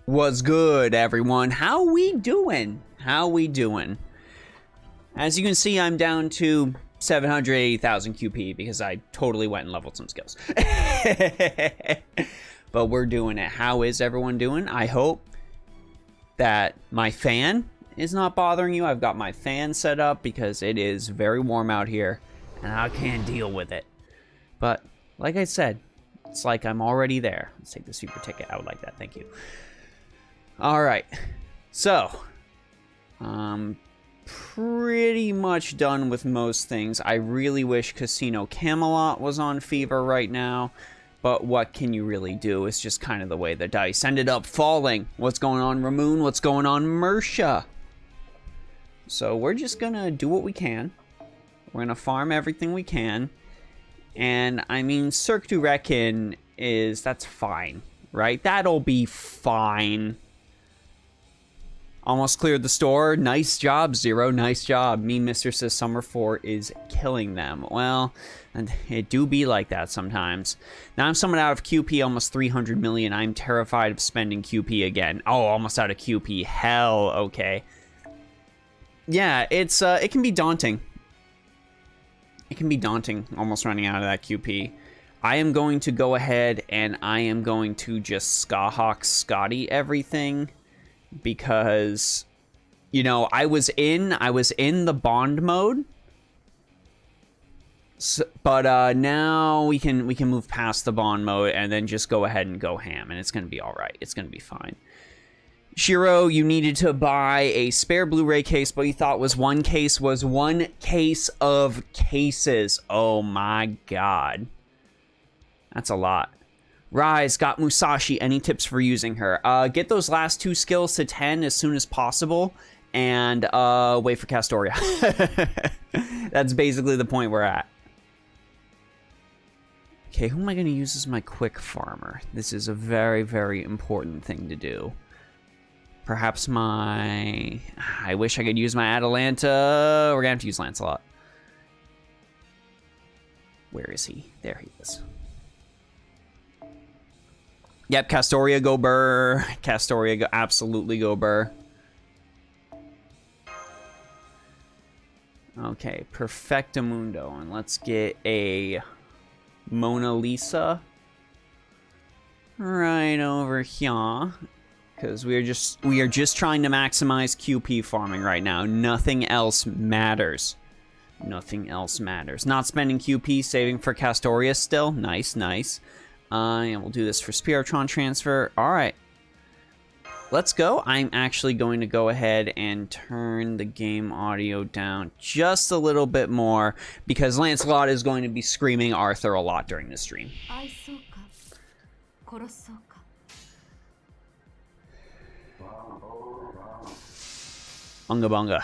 What's good, everyone? How we doing? How we doing? As you can see, I'm down to 780,000 QP because I totally went and leveled some skills. But we're doing it. How is everyone doing? I hope that my fan is not bothering you. I've got my fan set up because it is very warm out here and I can't deal with it. But like I said, it's like I'm already there. Let's take the super ticket. I would like that. Thank you. All right, so pretty much done with most things. I really wish Casino Camelot was on Fever right now, but what can you really do? It's just kind of the way the dice ended up falling. What's going on, Ramoon? What's going on, Mersha? So we're just gonna do what we can. We're gonna farm everything we can, and I mean, Cirque du Reckon is, that's fine, right? That'll be fine. Almost cleared the store. Nice job, Zero. Nice job. Me, Mr. Says Summer 4 is killing them. Well, and it do be like that sometimes. Now I'm somewhat out of QP, almost 300 million. I'm terrified of spending QP again. Oh, almost out of QP. Hell, okay. Yeah, it's it can be daunting. It can be daunting almost running out of that QP. I am going to go ahead and I am going to just Skahawk Scotty everything. Because, you know, I was in the bond mode, so, but now we can move past the bond mode and then just go ahead and go ham, and it's gonna be all right. It's gonna be fine. Shiro, you needed to buy a spare Blu-ray case, but you thought was one case of cases. Oh my god, that's a lot. Rise, got Musashi. Any tips for using her? Get those last 2 skills to 10 as soon as possible, and wait for Castoria. That's basically the point we're at. Okay, who am I going to use as my quick farmer? This is a very, very important thing to do. Perhaps my... I wish I could use my Atalanta. We're going to have to use Lancelot. Where is he? There he is. Yep, Castoria, go burr. Castoria, go, absolutely go burr. Okay, Perfectamundo, and let's get a Mona Lisa right over here, because we are just trying to maximize QP farming right now. Nothing else matters. Nothing else matters. Not spending QP, saving for Castoria still. Nice, nice. And we'll do this for Spiritron transfer. All right, let's go. I'm actually going to go ahead and turn the game audio down just a little bit more because Lancelot is going to be screaming Arthur a lot during this stream. Unga bunga.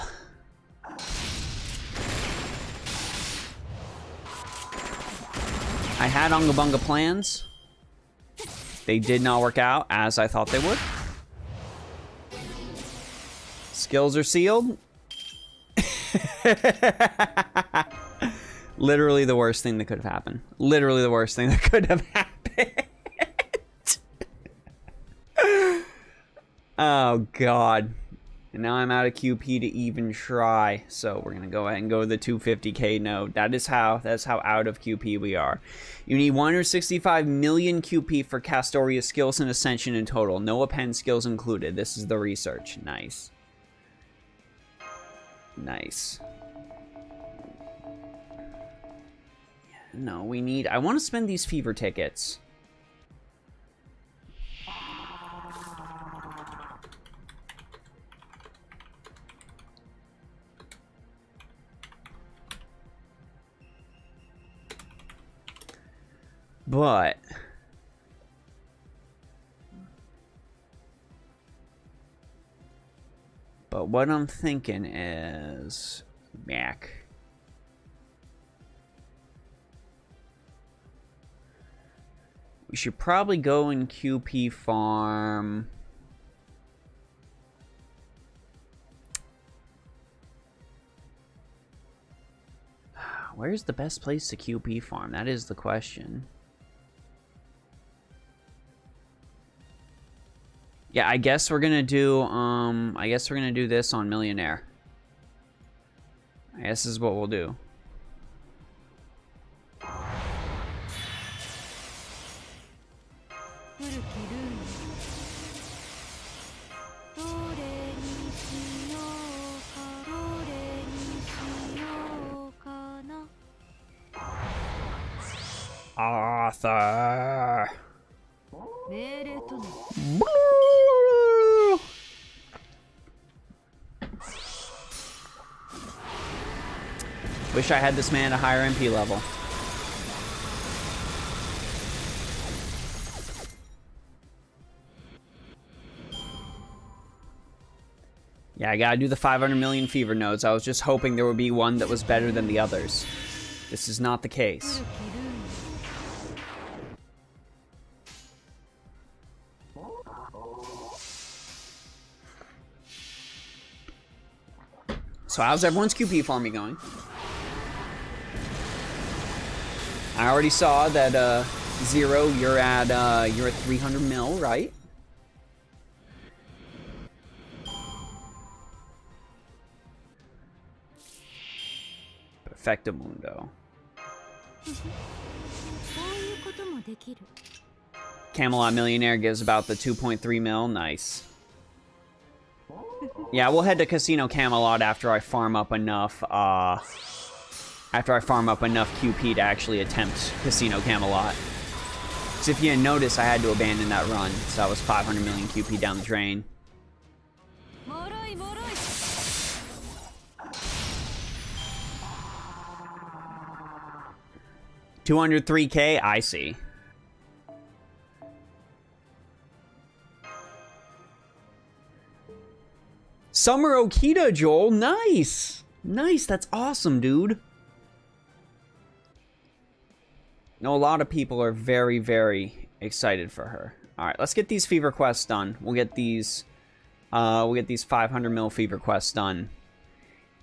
I had Unga bunga plans. They did not work out as I thought they would. Skills are sealed. Literally the worst thing that could have happened. Literally the worst thing that could have happened. Oh, God. And now I'm out of QP to even try. So we're going to go ahead and go to the 250k node. That's how out of QP we are. You need 165 million QP for Castoria's skills and Ascension in total. No append skills included. This is the research. Nice. Nice. No, we need... I want to spend these fever tickets. But what I'm thinking is Mac. We should probably go and QP farm. Where's the best place to QP farm? That is the question. Yeah, I guess we're gonna do, this on Millionaire. I guess this is what we'll do. Arthur. Wish I had this man at a higher MP level. Yeah, I gotta do the 500 million fever nodes. I was just hoping there would be one that was better than the others. This is not the case. So how's everyone's QP farming going? I already saw that, Zero, you're at 300 mil, right? Perfectamundo. Camelot Millionaire gives about the 2.3 mil. Nice. Yeah, we'll head to Casino Camelot after I farm up enough, QP to actually attempt Casino Camelot. Because if you didn't notice, I had to abandon that run. So that was 500 million QP down the drain. 203K, I see. Summer Okita, Joel. Nice. Nice. That's awesome, dude. No, a lot of people are very, very excited for her. All right, let's get these fever quests done. We'll get these 500 mil fever quests done.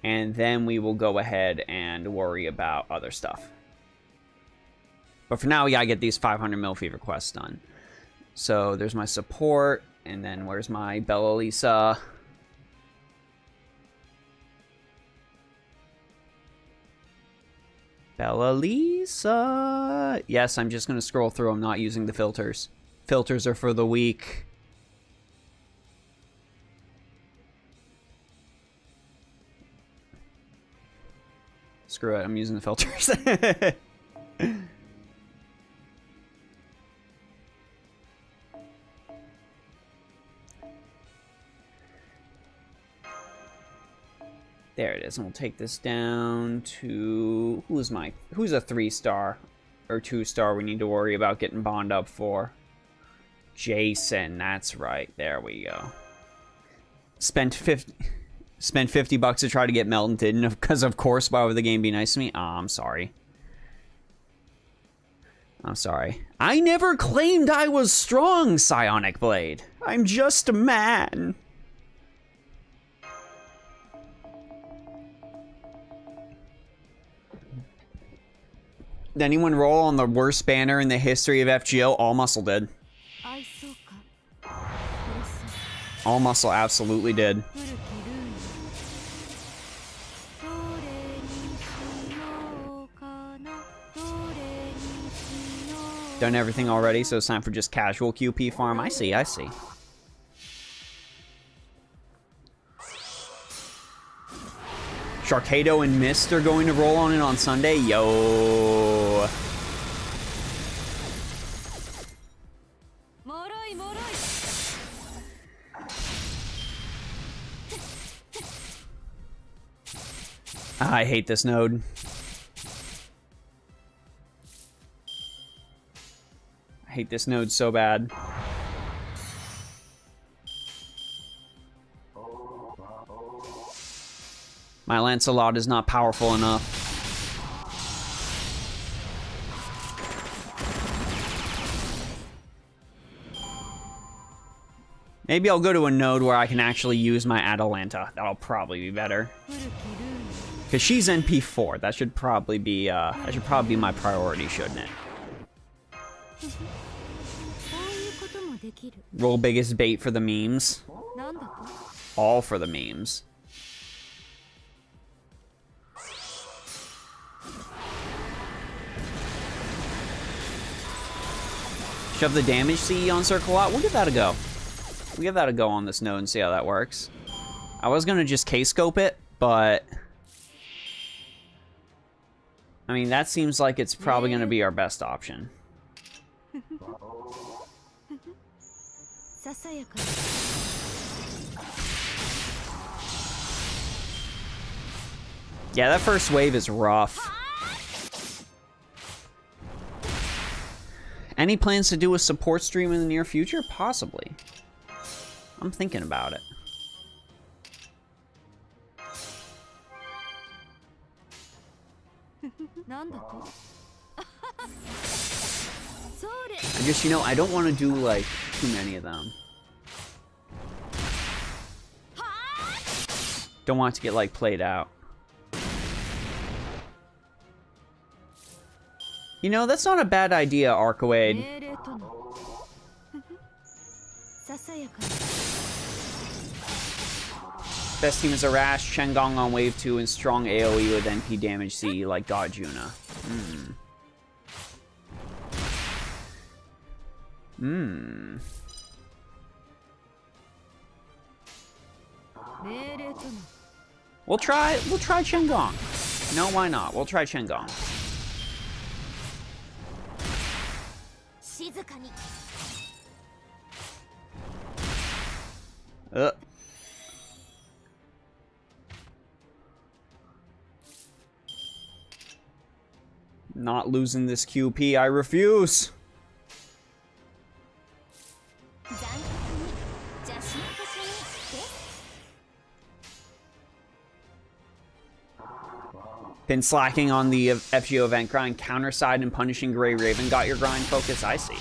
And then we will go ahead and worry about other stuff. But for now, we gotta get these 500 mil fever quests done. So there's my support, and then where's my Bella Lisa? Bella Lisa. Yes, I'm just gonna scroll through. I'm not using the filters. Filters are for the weak. Screw it, I'm using the filters. There it is, and we'll take this down to... Who's a 3-star or 2-star we need to worry about getting bond up for? Jason, that's right. There we go. Spent 50 bucks to try to get melted, because of course, why would the game be nice to me? Oh, I'm sorry. I'm sorry. I never claimed I was strong, Psionic Blade. I'm just a man. Did anyone roll on the worst banner in the history of FGO? All Muscle did. All Muscle absolutely did. Done everything already, so it's time for just casual QP farm. I see, I see. Sharkado and Mist are going to roll on it on Sunday. Yo. I hate this node. I hate this node so bad. My Lancelot is not powerful enough. Maybe I'll go to a node where I can actually use my Atalanta. That'll probably be better. Because she's NP4. That should probably be my priority, shouldn't it? Roll biggest bait for the memes. All for the memes. Shove the damage CE on circle out. We'll give that a go. We'll give that a go on this node and see how that works. I was gonna just K-scope it, but I mean, that seems like it's probably gonna be our best option. Yeah, that first wave is rough. Any plans to do a support stream in the near future? Possibly. I'm thinking about it. I just, you know, I don't want to do, like, too many of them. Don't want it to get, like, played out. You know, that's not a bad idea, Arcoade. Best team is Arash, Chengong on wave 2, and strong AoE with NP damage C like God Juna. We'll try Chengong. No, why not? We'll try Chengong. Not losing this QP, I refuse. Been slacking on the FGO event grind, counter side and punishing Grey Raven got your grind focus, I see.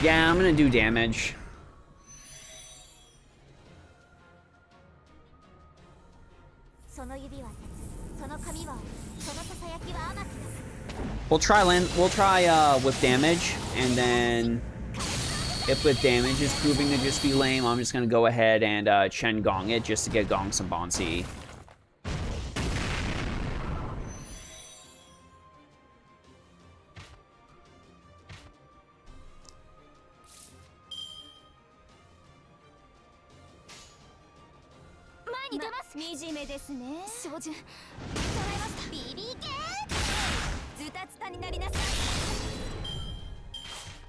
Yeah, I'm gonna do damage. We'll try with damage, and then if with damage is proving to just be lame, I'm just gonna go ahead and Chen Gong it just to get Gong some bouncy.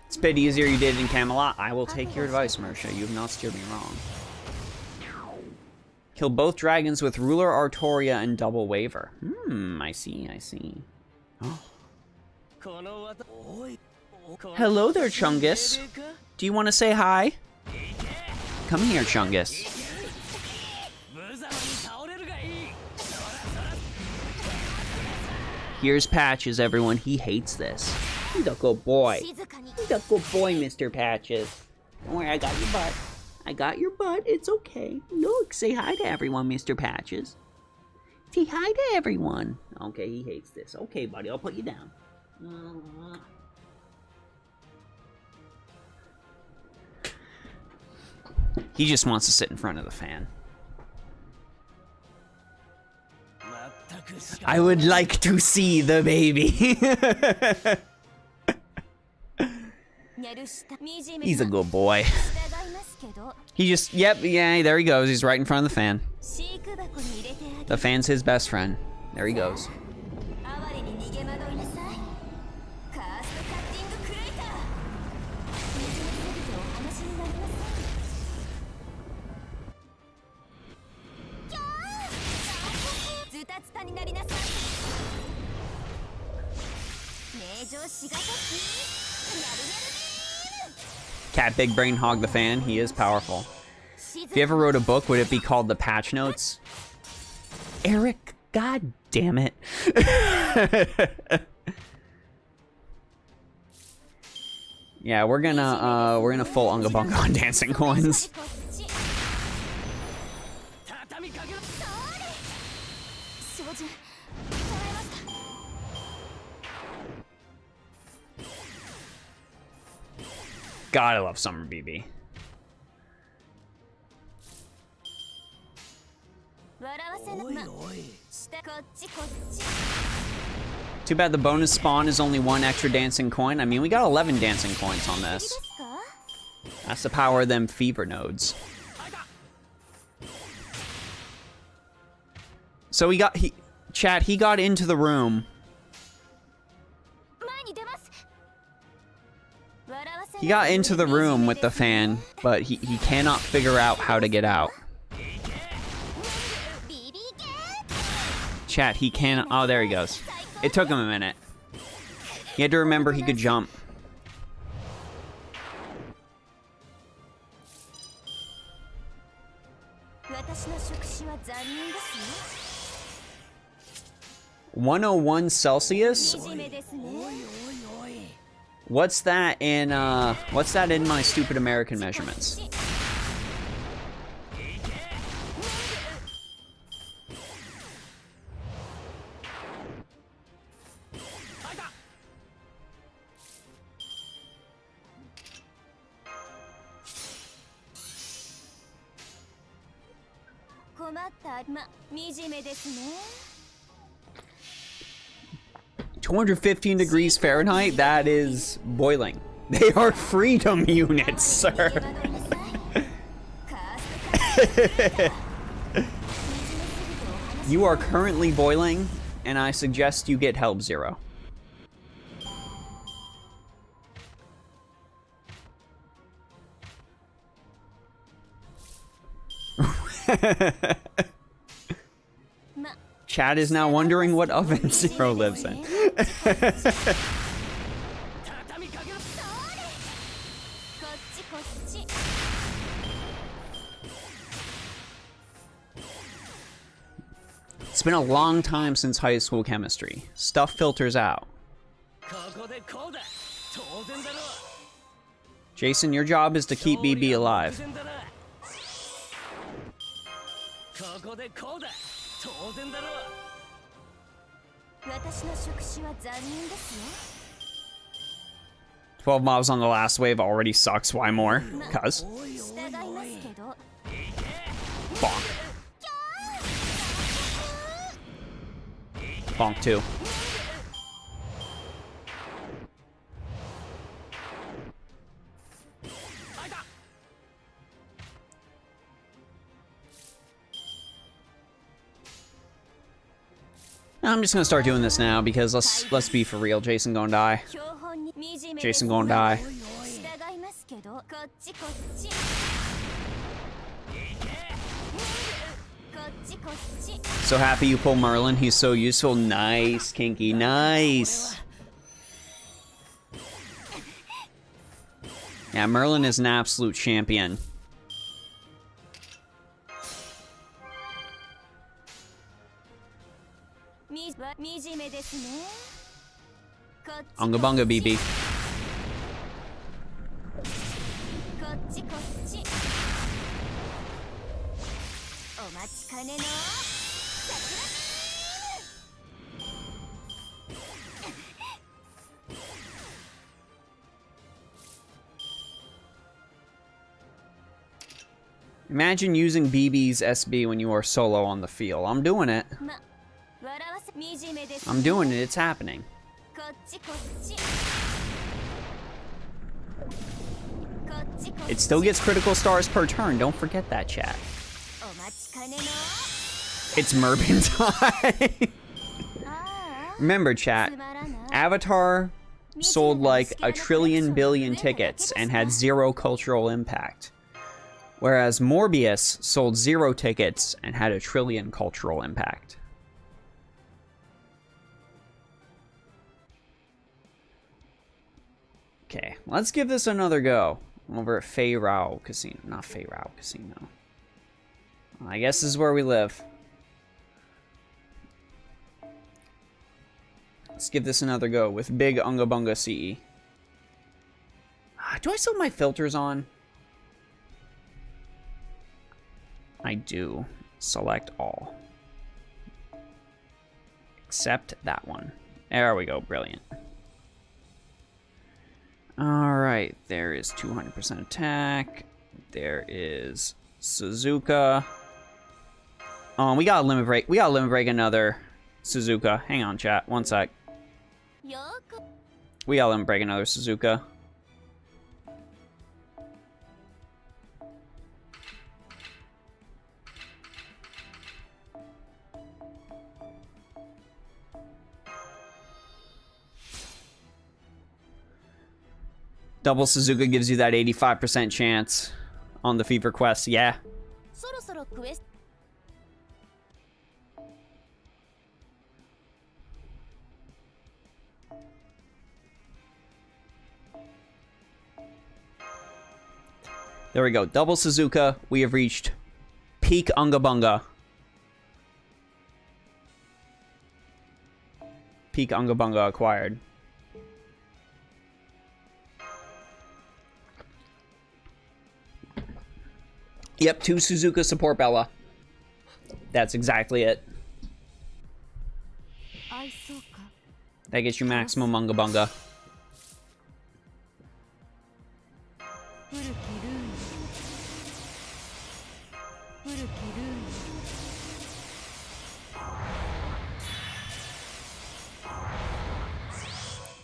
It's a bit easier you did in Camelot. I will take your advice, Mersha. You have not steered me wrong. Kill both dragons with Ruler, Artoria, and Double Waver. I see, I see. Oh. Hello there, Chungus. Do you want to say hi? Come here, Chungus. Here's Patches, everyone. He hates this. He's a good boy. He's a good boy, Mr. Patches. Don't worry, I got your butt. I got your butt. It's okay. Look, say hi to everyone, Mr. Patches. Say hi to everyone. Okay, he hates this. Okay, buddy, I'll put you down. He just wants to sit in front of the fan. I would like to see the baby. He's a good boy. He just, yep, yeah, there he goes. He's right in front of the fan. The fan's his best friend. There he goes. Cat Big Brain Hog the Fan, he is powerful. If you ever wrote a book, would it be called The Patch Notes? Eric, god damn it. Yeah, we're gonna full Unga Bunga on Dancing Coins. God, I love Summer BB. Too bad the bonus spawn is only 1 extra dancing coin. I mean, we got 11 dancing coins on this. That's the power of them fever nodes. So he got, chat, he got into the room. He got into the room with the fan, but he cannot figure out how to get out. Chat, he can, oh, there he goes. It took him a minute. He had to remember he could jump. "101 Celsius? What's that in my stupid American measurements?" "215 degrees Fahrenheit? That is boiling. They are freedom units, sir." You are currently boiling, and I suggest you get help, Zero. Chad is now wondering what oven Zero lives in. It's been a long time since high school chemistry. Stuff filters out. Jason, your job is to keep BB alive. "12 mobs on the last wave already sucks. Why more? Cuz." Bonk. Bonk 2. I'm just gonna start doing this now because let's be for real. Jason gonna die. Jason gonna die. So happy you pull Merlin. He's so useful. Nice, Kinky. Nice. Yeah, Merlin is an absolute champion. Unga bunga, BB. Imagine using BB's SB when you are solo on the field. I'm doing it. I'm doing it. It's happening. It still gets critical stars per turn. Don't forget that, chat. It's Mervin time. Remember, chat. Avatar sold like 1 trillion billion tickets and had 0 cultural impact. Whereas Morbius sold 0 tickets and had 1 trillion cultural impact. Okay, let's give this another go. Over at Fei Rao Casino. Not Fei Rao Casino. I guess this is where we live. Let's give this another go with Big Unga Bunga CE. Do I still have my filters on? I do. Select all. Except that one. There we go. Brilliant. Alright. Alright, there is 200% attack. There is Suzuka. Oh, we gotta limit break. We gotta limit break another Suzuka. Hang on, chat. One sec. We gotta limit break another Suzuka. Double Suzuka gives you that 85% chance on the fever quest. Yeah. There we go. Double Suzuka. We have reached peak Unga Bunga. Peak Unga Bunga acquired. Yep, 2 Suzuka support Bella. That's exactly it. That gets you maximum Unga Bunga.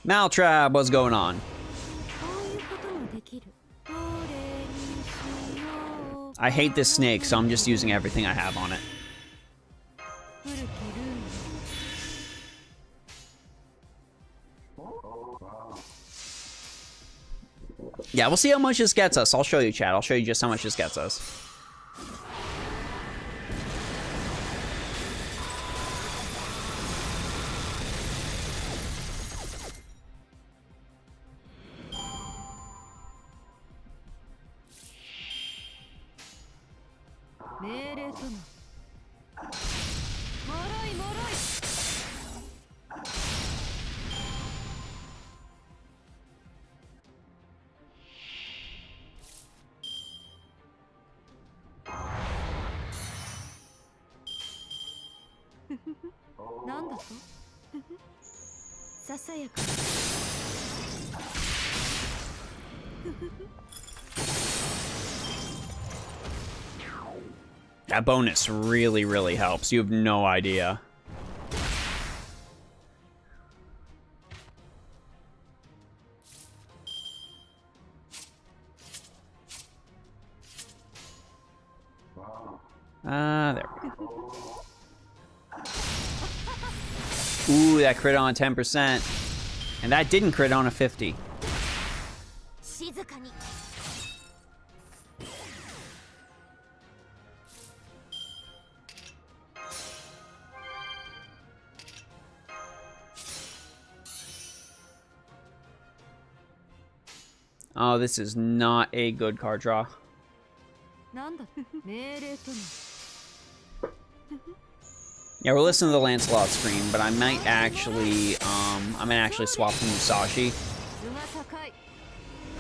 Maltrab, what's going on? I hate this snake, so I'm just using everything I have on it. Yeah, we'll see how much this gets us. I'll show you, chat. I'll show you just how much this gets us. That bonus really, really helps. You have no idea. There we go. Ooh, that crit on 10%. And that didn't crit on a 50. Oh, this is not a good card draw. Yeah, we're listening to the Lancelot screen, but I might actually swap to Musashi.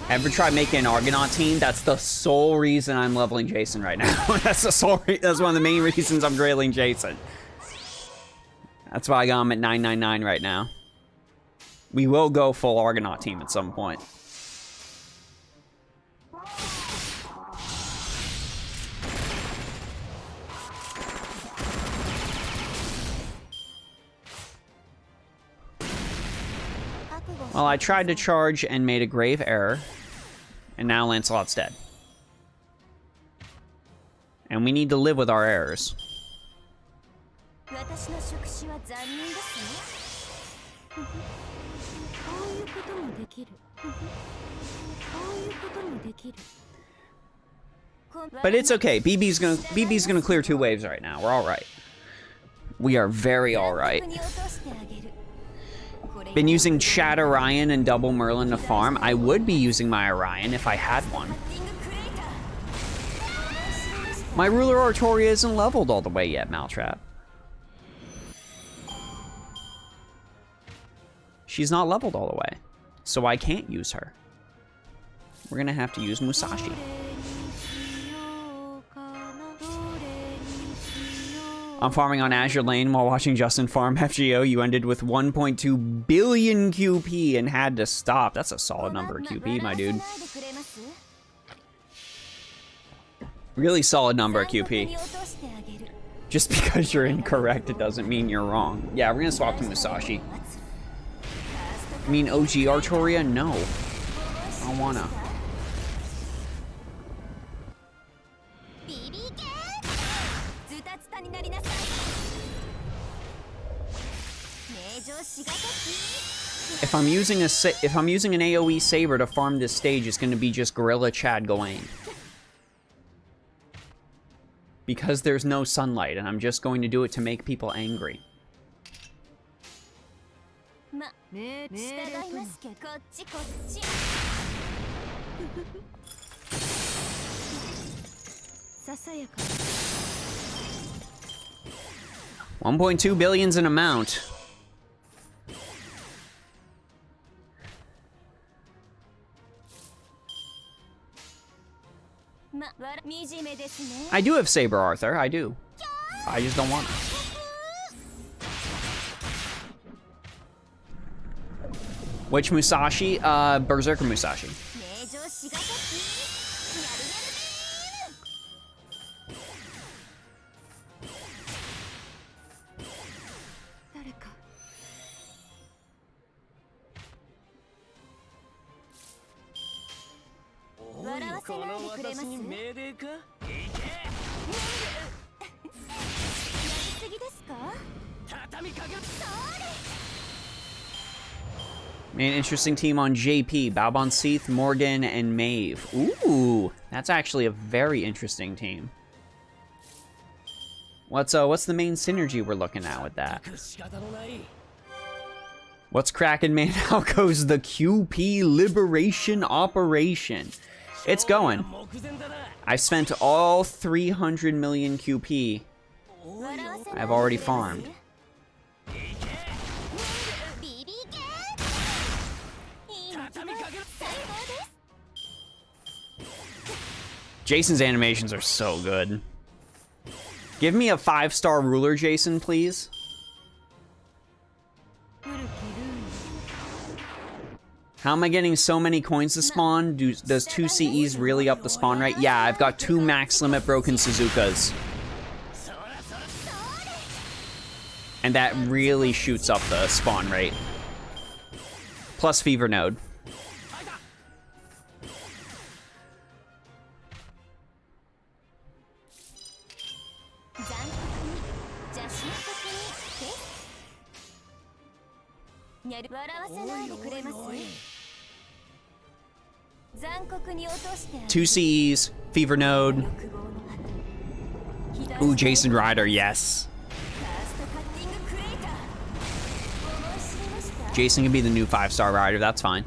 Ever try making an Argonaut team? That's the sole reason I'm leveling Jason right now. That's the sole. That's one of the main reasons I'm grailing Jason. That's why I got him at 999 right now. We will go full Argonaut team at some point. Well, I tried to charge and made a grave error, and now Lancelot's dead. And we need to live with our errors. But it's okay. BB's gonna clear 2 waves right now. We're all right. We are very all right. Been using Chat Orion and Double Merlin to farm. I would be using my Orion if I had one. My Ruler Artoria isn't leveled all the way yet, Maltrap. She's not leveled all the way, so I can't use her. We're gonna have to use Musashi. I'm farming on Azure Lane while watching Justin farm FGO. You ended with 1.2 billion QP and had to stop. That's a solid number of QP, my dude. Really solid number of QP. Just because you're incorrect, it doesn't mean you're wrong. Yeah, we're gonna swap to Musashi. I mean, OG Artoria? No. I don't wanna. If I'm using an AoE Saber to farm this stage, it's gonna be just Gorilla Chad Gawain. Because there's no sunlight, and I'm just going to do it to make people angry. $1.2 billion's an amount. I do have Saber Arthur, I do. I just don't want it. Which Musashi? Berserker Musashi. An interesting team on JP, Balbon Seath, Morgan, and Maeve. Ooh, that's actually a very interesting team. What's the main synergy we're looking at with that? What's cracking, man? How goes the QP Liberation Operation? It's going. I've spent all 300 million QP. I've already farmed. Jason's animations are so good. Give me a 5-star ruler, Jason, please. How am I getting so many coins to spawn? Does 2 CEs really up the spawn rate? Yeah, I've got 2 max limit broken Suzukas. And that really shoots up the spawn rate. Plus Fever Node. Two C's, Fever Node. Ooh, Jason Ryder, yes. Jason can be the new 5-star rider, that's fine.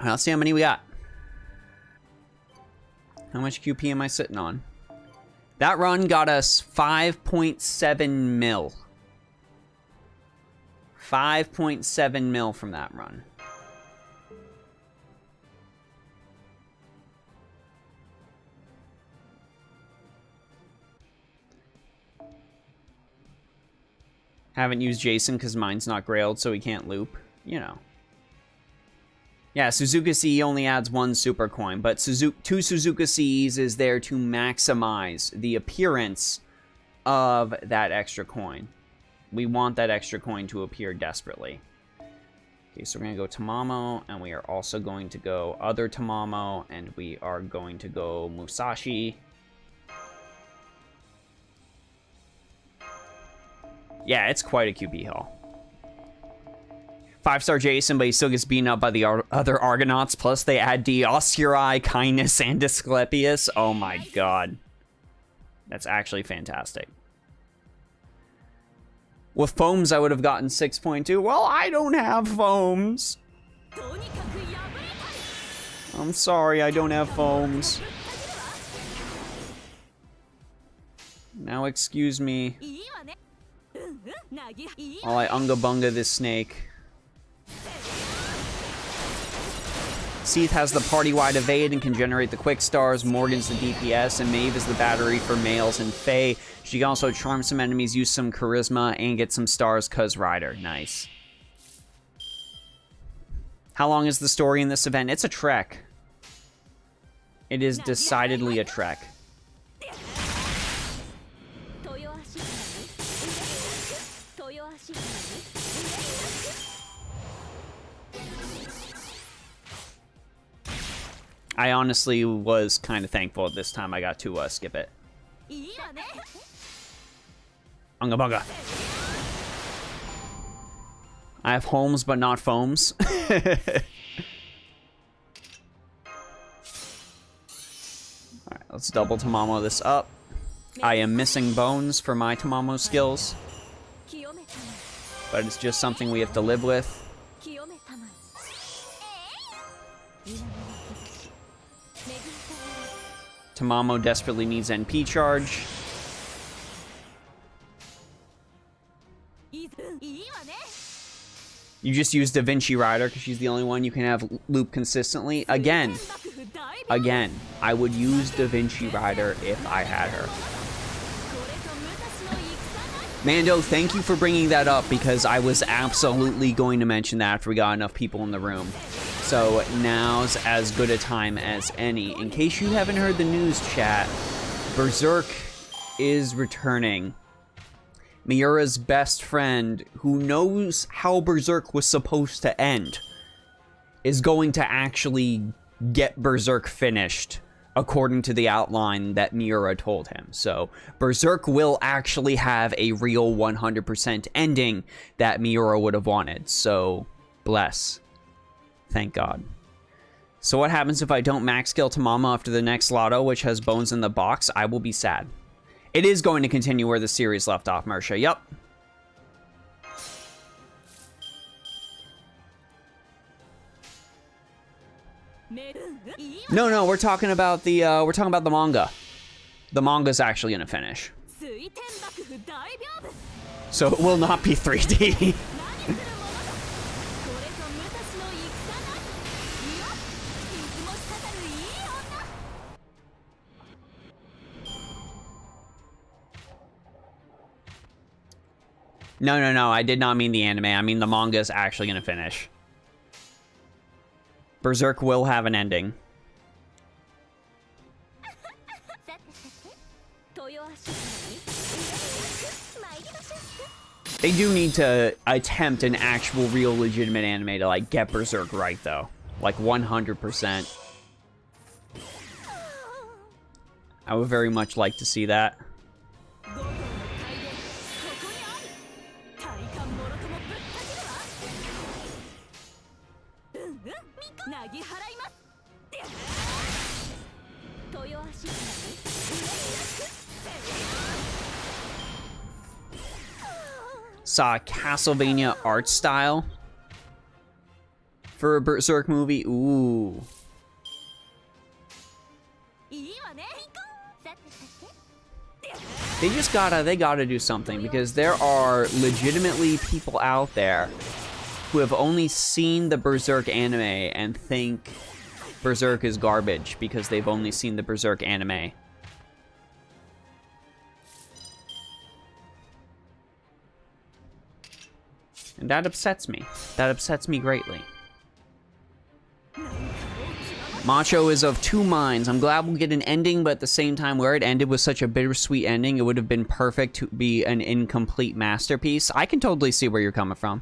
Let's see how many we got. How much QP am I sitting on? That run got us 5.7 mil. 5.7 mil from that run. Haven't used Jason because mine's not grailed, so he can't loop. You know. Yeah, Suzuka CE only adds 1 super coin, but 2 Suzuka CEs is there to maximize the appearance of that extra coin. We want that extra coin to appear desperately. Okay, so we're going to go Tamamo, and we are also going to go other Tamamo, and we are going to go Musashi. Yeah, it's quite a QP haul. 5-star Jason, but he still gets beaten up by the other Argonauts. Plus, they add Dioscuri, Kindness, and Asclepius. Oh my god. That's actually fantastic. With foams, I would have gotten 6.2. Well, I don't have foams. I'm sorry, I don't have foams. Now, excuse me while I unga bunga this snake. Seath has the party-wide evade and can generate the quick stars. Morgan's the DPS, and Maeve is the battery for males and Fae. She can also charm some enemies, use some charisma, and get some stars cuz Rider. Nice. How long is the story in this event? It's a trek. It is decidedly a trek. I honestly was kind of thankful this time I got to skip it. Unga bunga. I have homes, but not foams. Alright, let's double Tamamo this up. I am missing bones for my Tamamo skills, but it's just something we have to live with. Tamamo desperately needs NP charge. You just use Da Vinci Rider because she's the only one you can have loop consistently. Again, I would use Da Vinci Rider if I had her. Mando, thank you for bringing that up because I was absolutely going to mention that after we got enough people in the room. So now's as good a time as any. In case you haven't heard the news, chat, Berserk is returning. Miura's best friend, who knows how Berserk was supposed to end, is going to actually get Berserk finished according to the outline that Miura told him. So Berserk will actually have a real 100% ending that Miura would have wanted. So bless. Thank God. So what happens if I don't max skill Tamamo after the next lotto, which has bones in the box? I will be sad. It is going to continue where the series left off, Mersha. Yup. No, we're talking about the manga. The manga's actually gonna finish. So it will not be 3D. No, I did not mean the anime. I mean the manga is actually going to finish. Berserk will have an ending. They do need to attempt an actual, real, legitimate anime to, like, get Berserk right, though. Like, 100%. I would very much like to see that. Saw a Castlevania art style for a Berserk movie. Ooh. They gotta do something, because there are legitimately people out there who have only seen the Berserk anime and think Berserk is garbage because they've only seen the Berserk anime. And that upsets me. That upsets me greatly. Macho is of two minds. I'm glad we'll get an ending, but at the same time, where it ended was such a bittersweet ending, it would have been perfect to be an incomplete masterpiece. I can totally see where you're coming from.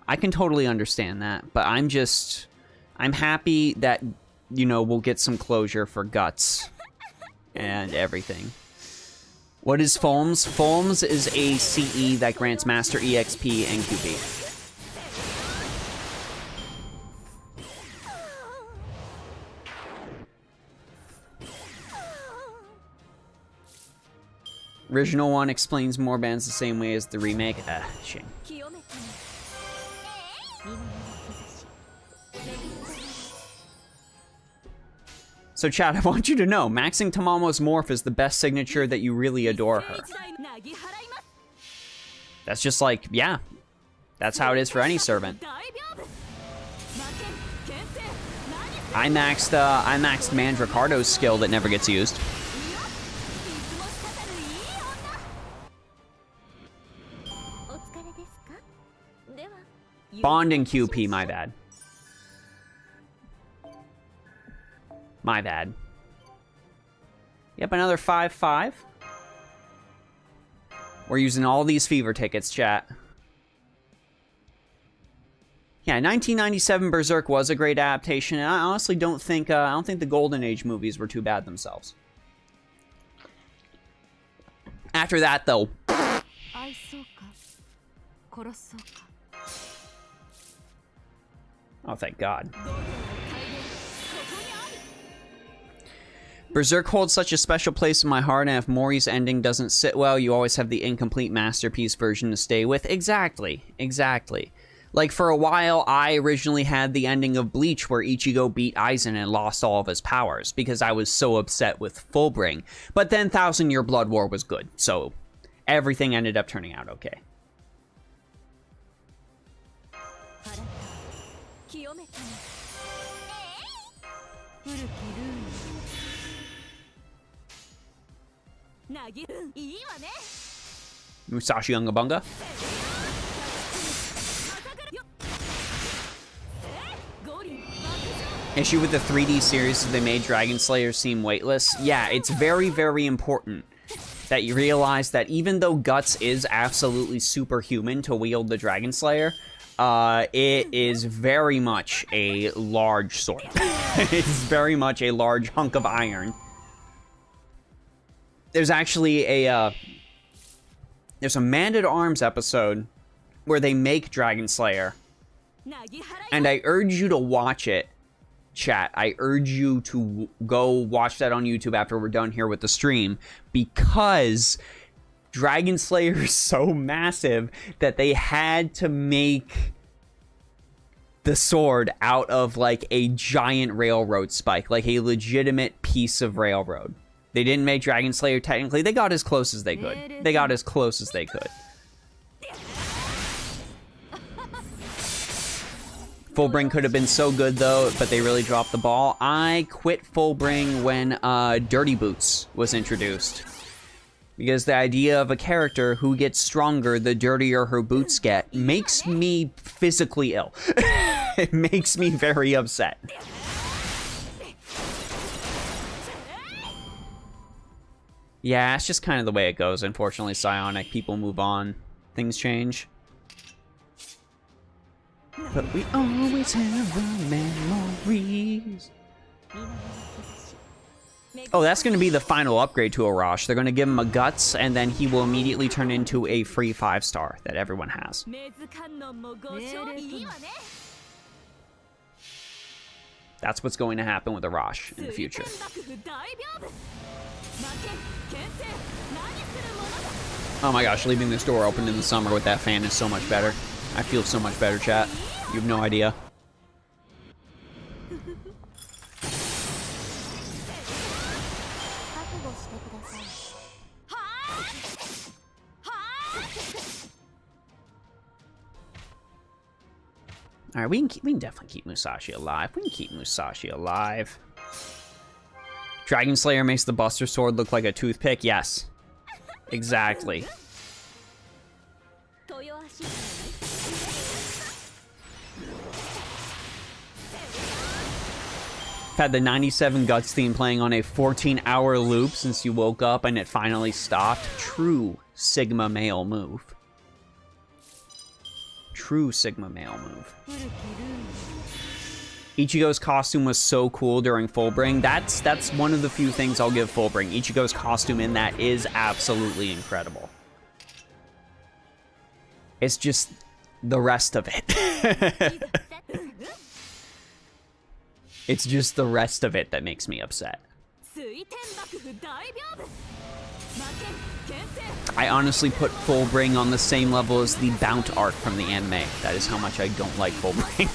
I can totally understand that, but I'm happy that, you know, we'll get some closure for Guts and everything. What is Foams? Foams is a CE that grants Master EXP and QP. Original one explains more bands the same way as the remake. Shame. So chat, I want you to know, maxing Tamamo's morph is the best signature that you really adore her. That's just like, yeah. That's how it is for any servant. I maxed Mandricardo's skill that never gets used. Bond and QP, my bad. My bad. Yep, another 5-5. We're using all these fever tickets, chat. Yeah, 1997 Berserk was a great adaptation, and I honestly don't think the Golden Age movies were too bad themselves. After that, though. Oh, thank God. Berserk holds such a special place in my heart, and if Mori's ending doesn't sit well, you always have the incomplete masterpiece version to stay with. Exactly. Exactly. Like, for a while, I originally had the ending of Bleach where Ichigo beat Aizen and lost all of his powers, because I was so upset with Fullbring. But then Thousand Year Blood War was good, so everything ended up turning out okay. Musashi Ungabunga. Issue with the 3D series is they made Dragon Slayer seem weightless. Yeah, it's very, very important that you realize that even though Guts is absolutely superhuman to wield the Dragon Slayer, it is very much a large sword. It's very much a large hunk of iron. There's actually there's a Man-at-Arms episode where they make Dragon Slayer, and I urge you to watch it, chat. I urge you to go watch that on YouTube after we're done here with the stream, because Dragon Slayer is so massive that they had to make the sword out of like a giant railroad spike, like a legitimate piece of railroad. They didn't make Dragon Slayer technically. They got as close as they could. They got as close as they could. Fullbring could have been so good, though, but they really dropped the ball. I quit Fullbring when Dirty Boots was introduced, because the idea of a character who gets stronger the dirtier her boots get makes me physically ill. It makes me very upset. Yeah, it's just kind of the way it goes, unfortunately, Psionic. People move on. Things change. But we always have the memories. Oh, that's going to be the final upgrade to Arash. They're going to give him a Guts, and then he will immediately turn into a free 5-star that everyone has. That's what's going to happen with Arash in the future. Oh my gosh, leaving this door open in the summer with that fan is so much better. I feel so much better, chat. You have no idea. Alright, we can definitely keep Musashi alive. We can keep Musashi alive. Dragon Slayer makes the Buster Sword look like a toothpick? Yes. Exactly. I've had the 97 Guts theme playing on a 14-hour loop since you woke up and it finally stopped. True Sigma male move. True Sigma male move. Ichigo's costume was so cool during Fullbring. That's one of the few things I'll give Fullbring. Ichigo's costume in that is absolutely incredible. It's just the rest of it. It's just the rest of it that makes me upset. I honestly put Fullbring on the same level as the Bount arc from the anime. That is how much I don't like Fullbring.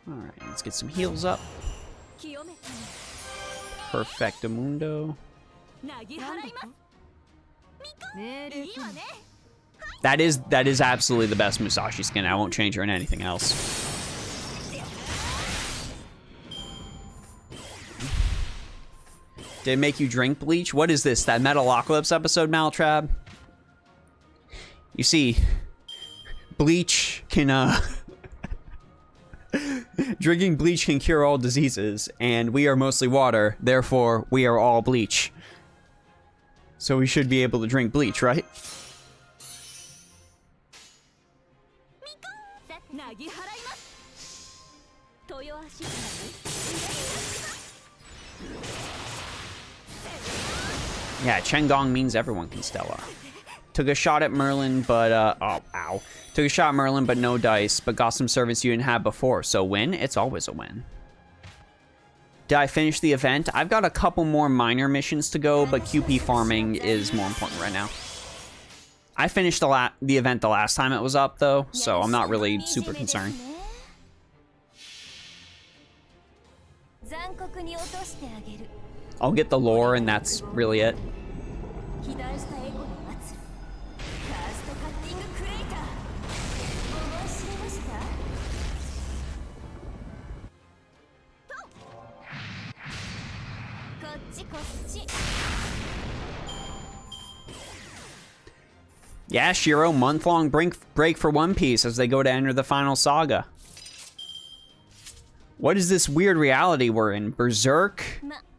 Alright, let's get some heals up. Perfectamundo. That is absolutely the best Musashi skin. I won't change her in anything else. Did it make you drink bleach? What is this? That Metalocalypse episode, Maltrab? You see, bleach can, drinking bleach can cure all diseases, and we are mostly water, therefore we are all bleach. So we should be able to drink bleach, right? Yeah, Chengong means everyone can Stella. Took a shot at Merlin, but, oh, ow. Took a shot at Merlin, but no dice, but got some servants you didn't have before. So win? It's always a win. Did I finish the event? I've got a couple more minor missions to go, but QP farming is more important right now. I finished the event the last time it was up, though, so I'm not really super concerned. I'll get the lore, and that's really it. Yeah, Shiro, month-long break for One Piece as they go to enter the final saga. What is this weird reality we're in? Berserk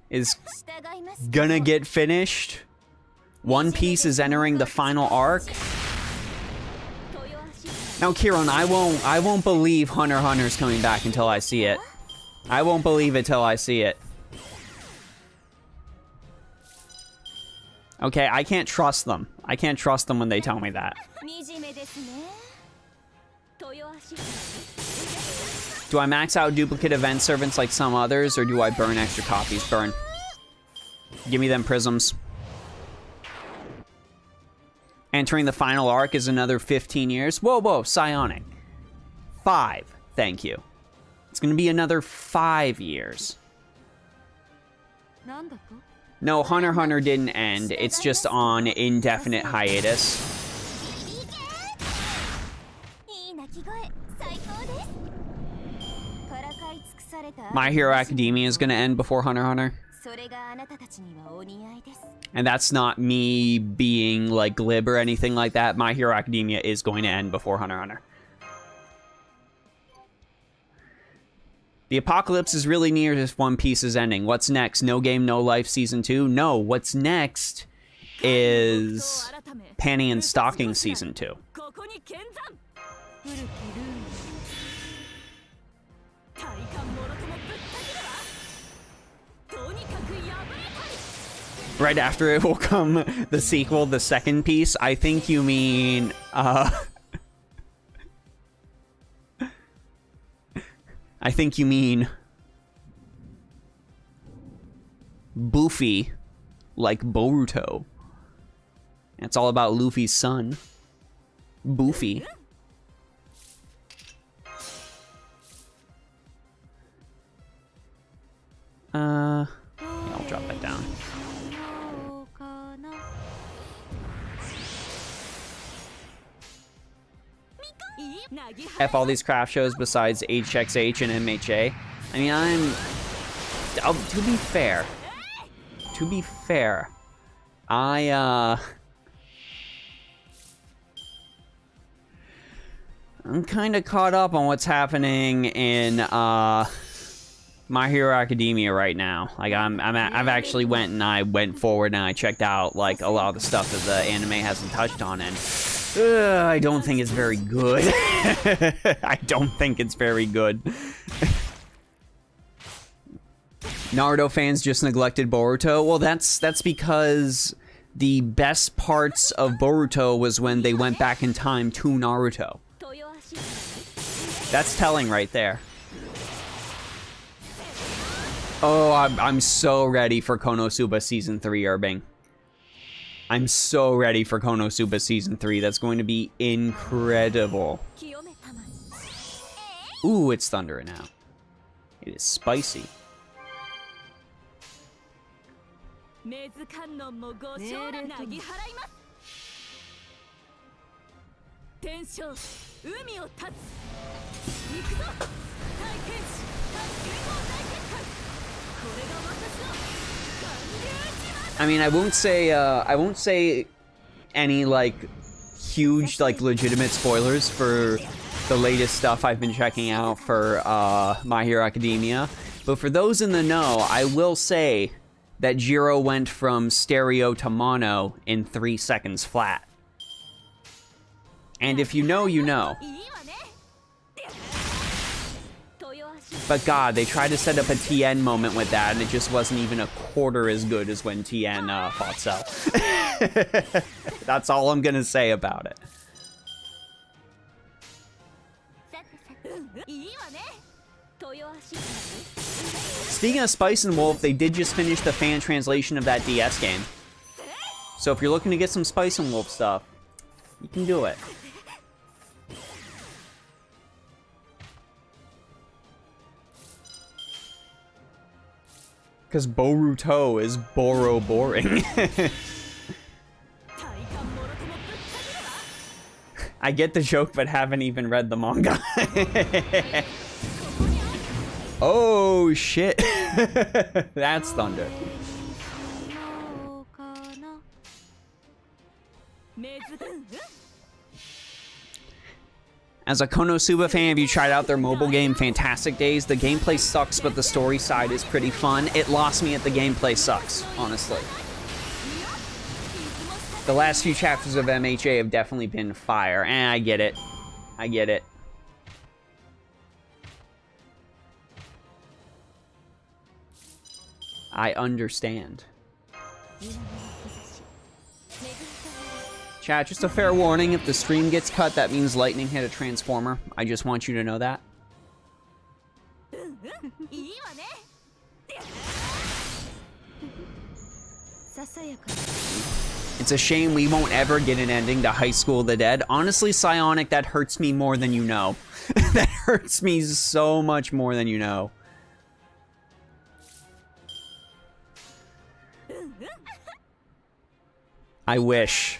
is gonna get finished. One Piece is entering the final arc. Now, Kieran, I won't believe Hunter x Hunter's coming back until I see it. I won't believe it till I see it. Okay, I can't trust them. I can't trust them when they tell me that. Do I max out duplicate event servants like some others, or do I burn extra copies? Burn. Give me them prisms. Entering the final arc is another 15 years. Whoa, whoa, psionic. 5, thank you. It's gonna be another 5 years. No, Hunter x Hunter didn't end. It's just on indefinite hiatus. My Hero Academia is gonna end before Hunter x Hunter. And that's not me being like glib or anything like that. My Hero Academia is going to end before Hunter x Hunter. The apocalypse is really near if One Piece is ending. What's next? No Game, No Life Season 2? No, what's next is Panty and Stocking Season 2. Right after it will come the sequel, the second piece. I think you mean, I think you mean Boofy, like Boruto. It's all about Luffy's son, Boofy. Yeah, I'll drop that down. F all these craft shows besides HXH and MHA. I mean, to be fair, I'm kind of caught up on what's happening in My Hero Academia right now. Like I've actually went forward and I checked out like a lot of the stuff that the anime hasn't touched on, and I don't think it's very good. I don't think it's very good. Naruto fans just neglected Boruto. Well, that's because the best parts of Boruto was when they went back in time to Naruto. That's telling right there. Oh, I'm so ready for Konosuba Season 3, Urbing. I'm so ready for Konosuba Season 3. That's going to be incredible. Ooh, it's thundering out. It is spicy. I mean, I won't say any like huge like legitimate spoilers for the latest stuff I've been checking out for My Hero Academia, but for those in the know, I will say that Jiro went from stereo to mono in 3 seconds flat. And if you know, you know. But God, they tried to set up a TN moment with that, and it just wasn't even a quarter as good as when TN fought Cell. That's all I'm gonna say about it. Speaking of Spice and Wolf, they did just finish the fan translation of that DS game. So if you're looking to get some Spice and Wolf stuff, you can do it. Because Boruto is Boro boring. I get the joke, but haven't even read the manga. Oh, shit. That's thunder. As a Konosuba fan, have you tried out their mobile game Fantastic Days? The gameplay sucks, but the story side is pretty fun. It lost me at the gameplay sucks, honestly. The last few chapters of MHA have definitely been fire. And I get it. I get it. I understand. Chat, just a fair warning, if the stream gets cut, that means lightning hit a transformer. I just want you to know that. It's a shame we won't ever get an ending to High School of the Dead. Honestly, Psionic, that hurts me more than you know. That hurts me so much more than you know. I wish.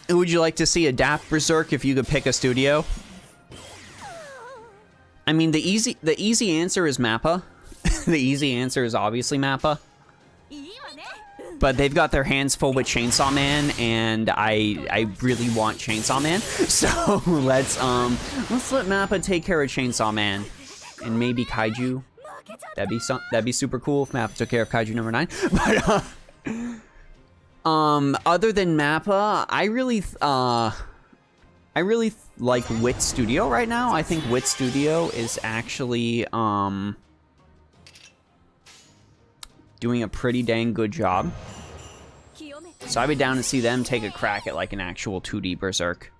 Would you like to see adapt Berserk if you could pick a studio? I mean, the easy answer is Mappa. The easy answer is obviously Mappa. But they've got their hands full with Chainsaw Man, and I really want Chainsaw Man. So let's let Mappa take care of Chainsaw Man, and maybe Kaiju. That'd be super cool if Mappa took care of Kaiju number 9. But other than Mappa, I really like Wit Studio right now. I think Wit Studio is actually doing a pretty dang good job. So I'd be down to see them take a crack at like an actual 2D Berserk.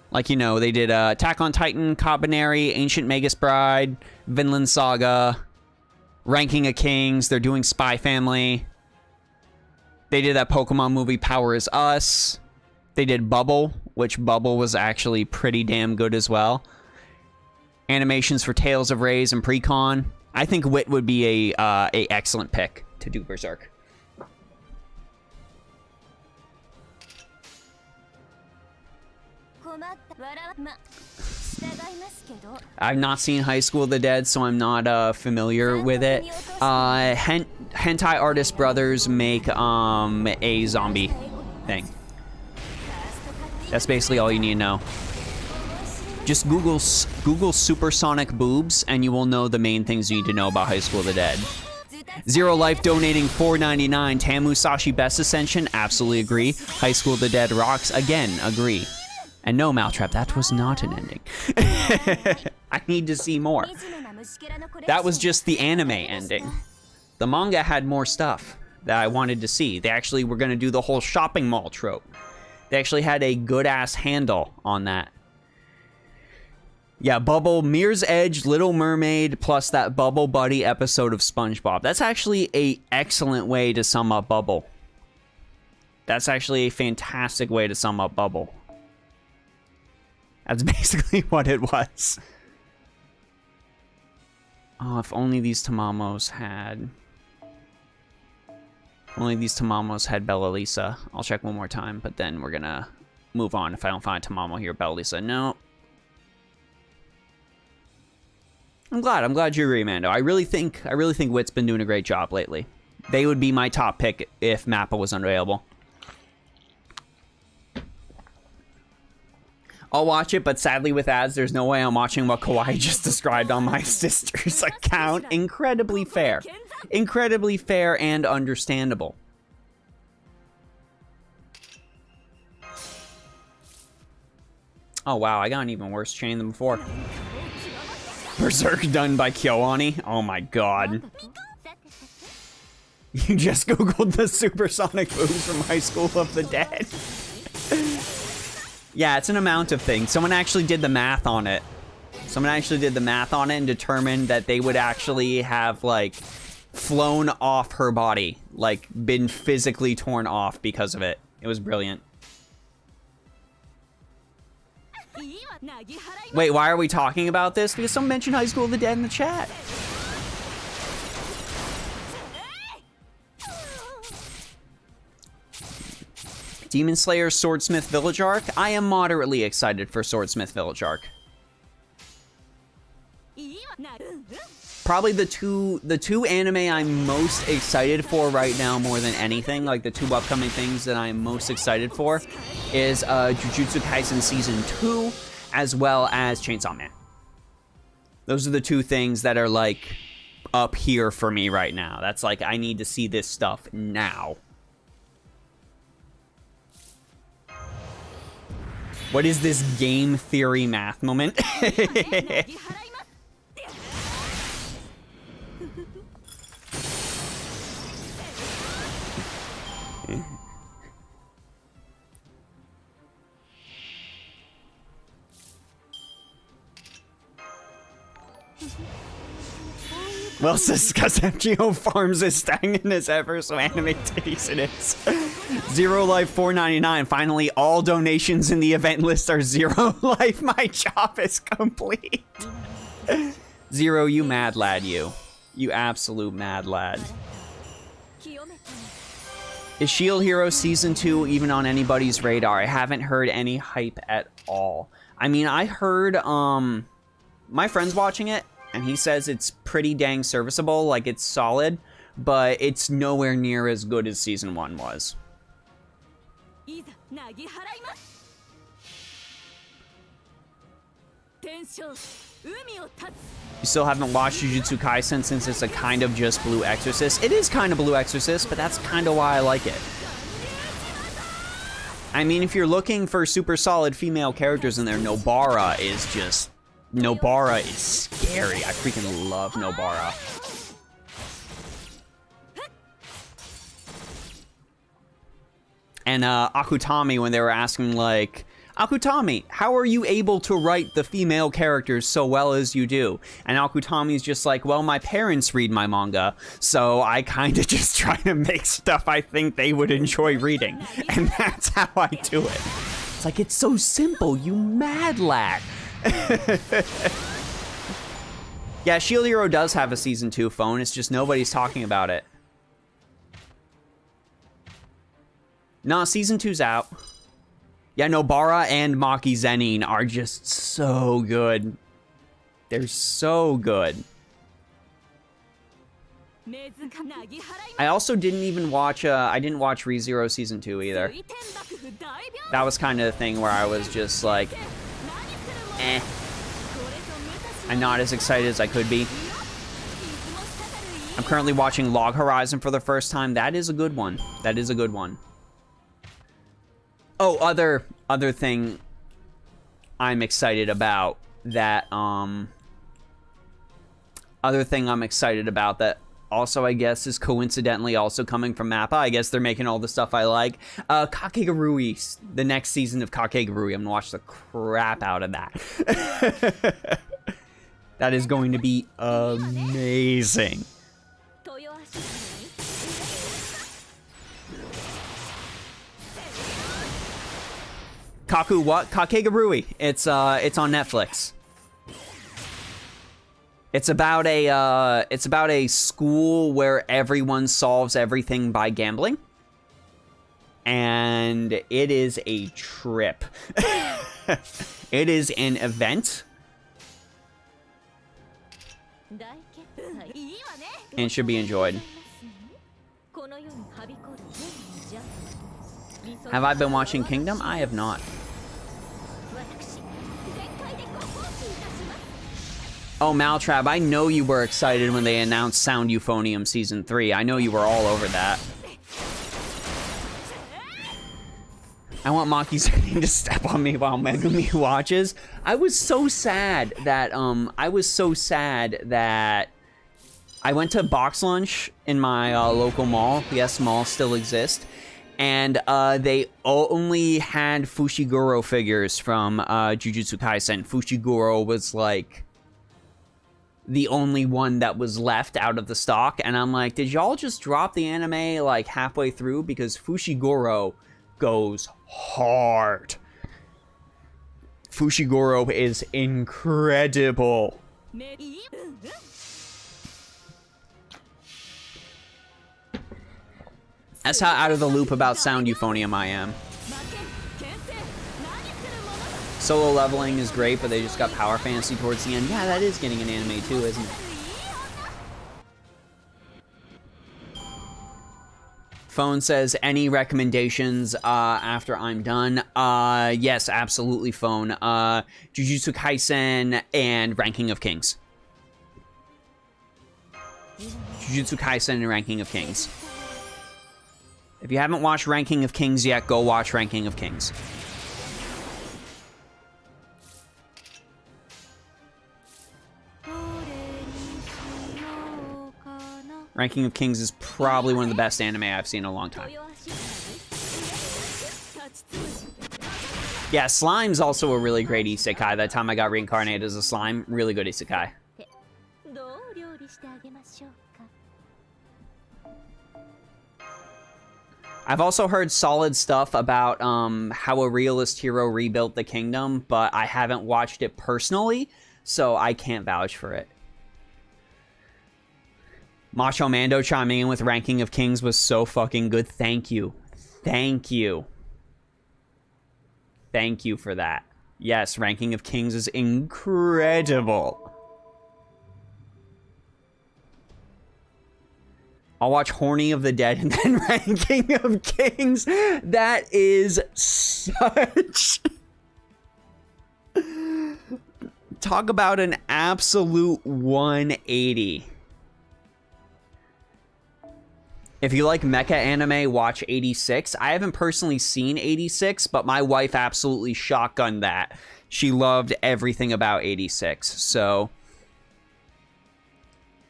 Like, you know, they did Attack on Titan, Kabaneri, Ancient Magus Bride, Vinland Saga, Ranking of Kings. They're doing Spy Family. They did that Pokemon movie, Power Is Us. They did Bubble, which Bubble was actually pretty damn good as well. Animations for Tales of Rays and Precon. I think Wit would be a excellent pick to do Berserk. I've not seen High School of the Dead, so I'm not familiar with it. Hentai Artist Brothers make a zombie thing. That's basically all you need to know. Just Google supersonic boobs, and you will know the main things you need to know about High School of the Dead. Zero Life donating $4.99. Tamu Sashi Best Ascension, absolutely agree. High School of the Dead rocks, again, agree. And no, Maltrap, that was not an ending. I need to see more. That was just the anime ending. The manga had more stuff that I wanted to see. They actually were going to do the whole shopping mall trope. They actually had a good-ass handle on that. Yeah, Bubble, Mirror's Edge, Little Mermaid, plus that Bubble Buddy episode of SpongeBob. That's actually a excellent way to sum up Bubble. That's actually a fantastic way to sum up Bubble. That's basically what it was. Oh, if only these Tamamos had... Only these Tamamos had Bella Lisa. I'll check one more time, but then we're gonna move on if I don't find Tamamo here. Bella Lisa, no. I'm glad you agree, Mando. I really think Wit's been doing a great job lately. They would be my top pick if Mappa was unavailable. I'll watch it, but sadly with ads, there's no way I'm watching what Kawaii just described on my sister's account. Incredibly fair. Incredibly fair and understandable. Oh wow, I got an even worse chain than before. Berserk done by KyoAni. Oh my god. You just googled the supersonic moves from High School of the Dead. Yeah, it's an amount of things. Someone actually did the math on it. Someone actually did the math on it and determined that they would actually have, like, flown off her body. Like, been physically torn off because of it. It was brilliant. Wait, why are we talking about this? Because someone mentioned High School of the Dead in the chat. Demon Slayer Swordsmith Village arc. I am moderately excited for Swordsmith Village arc. Probably the two anime I'm most excited for right now more than anything, like the two upcoming things that I'm most excited for, is Jujutsu Kaisen Season 2, as well as Chainsaw Man. Those are the two things that are, like, up here for me right now. That's like, I need to see this stuff now. What is this game theory math moment? Well, sis, because FGO farms is stagnant as ever, so anime titties it is. Zero Life 4.99. Finally, all donations in the event list are Zero Life. My job is complete. Zero, you mad lad, you. You absolute mad lad. Is Shield Hero Season 2 even on anybody's radar? I haven't heard any hype at all. I mean, I heard, my friend's watching it, and he says it's pretty dang serviceable, like it's solid, but it's nowhere near as good as Season 1 was. You still haven't watched Jujutsu Kaisen since it's a kind of just Blue Exorcist? It is kind of Blue Exorcist, but that's kind of why I like it. I mean, if you're looking for super solid female characters in there, Nobara is just... Nobara is scary. I freaking love Nobara. And Akutami, when they were asking, like, Akutami, how are you able to write the female characters so well as you do? And Akutami's just like, well, my parents read my manga, so I kind of just try to make stuff I think they would enjoy reading. And that's how I do it. It's like, it's so simple, you mad lad. Yeah, Shield Hero does have a Season 2 phone, it's just nobody's talking about it. No, Season 2's out. Yeah, Nobara and Maki Zenin are just so good. They're so good. I also didn't even watch, I didn't watch ReZero Season 2 either. That was kind of the thing where I was just like, eh. I'm not as excited as I could be. I'm currently watching Log Horizon for the first time. That is a good one. That is a good one. Oh, other thing I'm excited about that, other thing I'm excited about that also, I guess, is coincidentally also coming from Mappa. I guess they're making all the stuff I like. Kakegurui, the next season of Kakegurui. I'm gonna watch the crap out of that. That is going to be amazing. Kaku what? Kakegurui. It's on Netflix. It's about a school where everyone solves everything by gambling. And it is a trip. It is an event. And should be enjoyed. Have I been watching Kingdom? I have not. Oh, Maltrab, I know you were excited when they announced Sound Euphonium Season 3. I know you were all over that. I want Maki Zetting to step on me while Megumi watches. I was so sad that, I went to box lunch in my local mall. Yes, malls still exist. And they only had Fushiguro figures from Jujutsu Kaisen. Fushiguro was like the only one that was left out of the stock, and I'm like, did y'all just drop the anime like halfway through? Because Fushiguro goes hard. Fushiguro is incredible. That's how out of the loop about Sound Euphonium I am. Solo leveling is great, but they just got Power Fantasy towards the end. Yeah, that is getting an anime too, isn't it? Phone says, any recommendations after I'm done? Yes, absolutely, Phone. Jujutsu Kaisen and Ranking of Kings. Jujutsu Kaisen and Ranking of Kings. If you haven't watched Ranking of Kings yet, go watch Ranking of Kings. Ranking of Kings is probably one of the best anime I've seen in a long time. Yeah, Slime's also a really great isekai. That time I got reincarnated as a slime, really good isekai. I've also heard solid stuff about how a realist hero rebuilt the kingdom, but I haven't watched it personally, so I can't vouch for it. Macho Mando chiming in with Ranking of Kings was so fucking good. Thank you. Thank you. Thank you for that. Yes, Ranking of Kings is incredible. I'll watch Horny of the Dead and then Ranking of Kings. That is such... Talk about an absolute 180. If you like mecha anime, watch 86. I haven't personally seen 86, but my wife absolutely shotgunned that. She loved everything about 86, so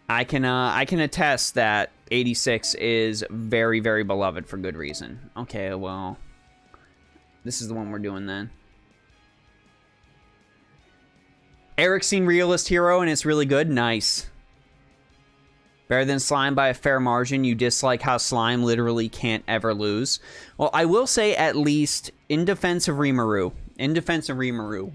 I can attest that 86 is very, very beloved for good reason. Okay, well, this is the one we're doing then. Eric's seen Realist Hero and it's really good. Nice. Better than Slime by a fair margin. You dislike how Slime literally can't ever lose. Well, I will say at least in defense of Rimuru.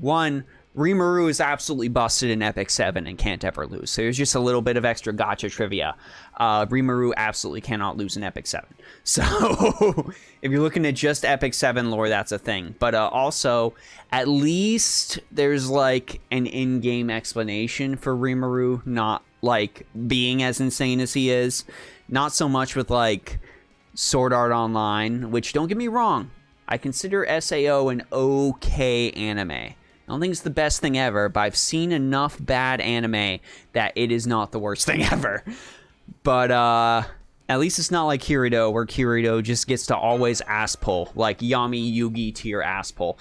One, Rimuru is absolutely busted in Epic 7 and can't ever lose. So there's just a little bit of extra gacha trivia. Rimuru absolutely cannot lose in Epic 7. So if you're looking at just Epic 7 lore, that's a thing. But also, at least there's like an in-game explanation for Rimuru not like being as insane as he is. Not so much with like Sword Art Online, which don't get me wrong, I consider SAO an okay anime. I don't think it's the best thing ever, but I've seen enough bad anime that it is not the worst thing ever. But at least it's not like Kirito, where Kirito just gets to always ass pull, like Yami Yugi tier ass pull.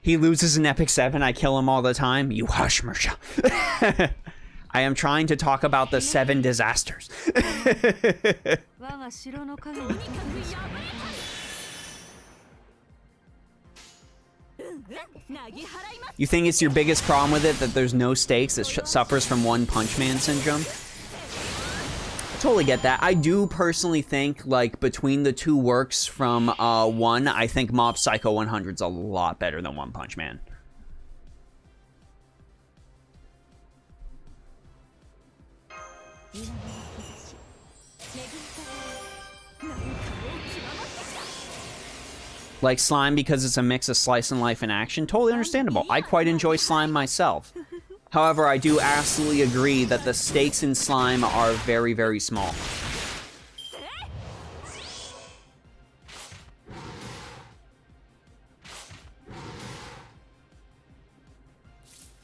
He loses in Epic 7, I kill him all the time. You hush, Mersha. I am trying to talk about the 7 disasters. You think it's your biggest problem with it that there's no stakes, it suffers from One Punch Man syndrome? I totally get that. I do personally think, like, between the 2 works from one, I think Mob Psycho 100's a lot better than One Punch Man. Like Slime because it's a mix of slice and life and action. Totally understandable. I quite enjoy Slime myself. However, I do absolutely agree that the stakes in Slime are very, very small.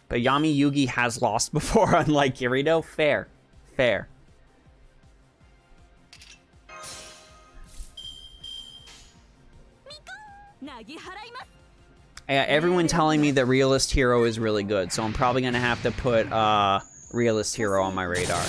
But Yami Yugi has lost before, unlike Kirito. Fair. Fair. Yeah, everyone telling me that Realist Hero is really good, so I'm probably gonna have to put Realist Hero on my radar.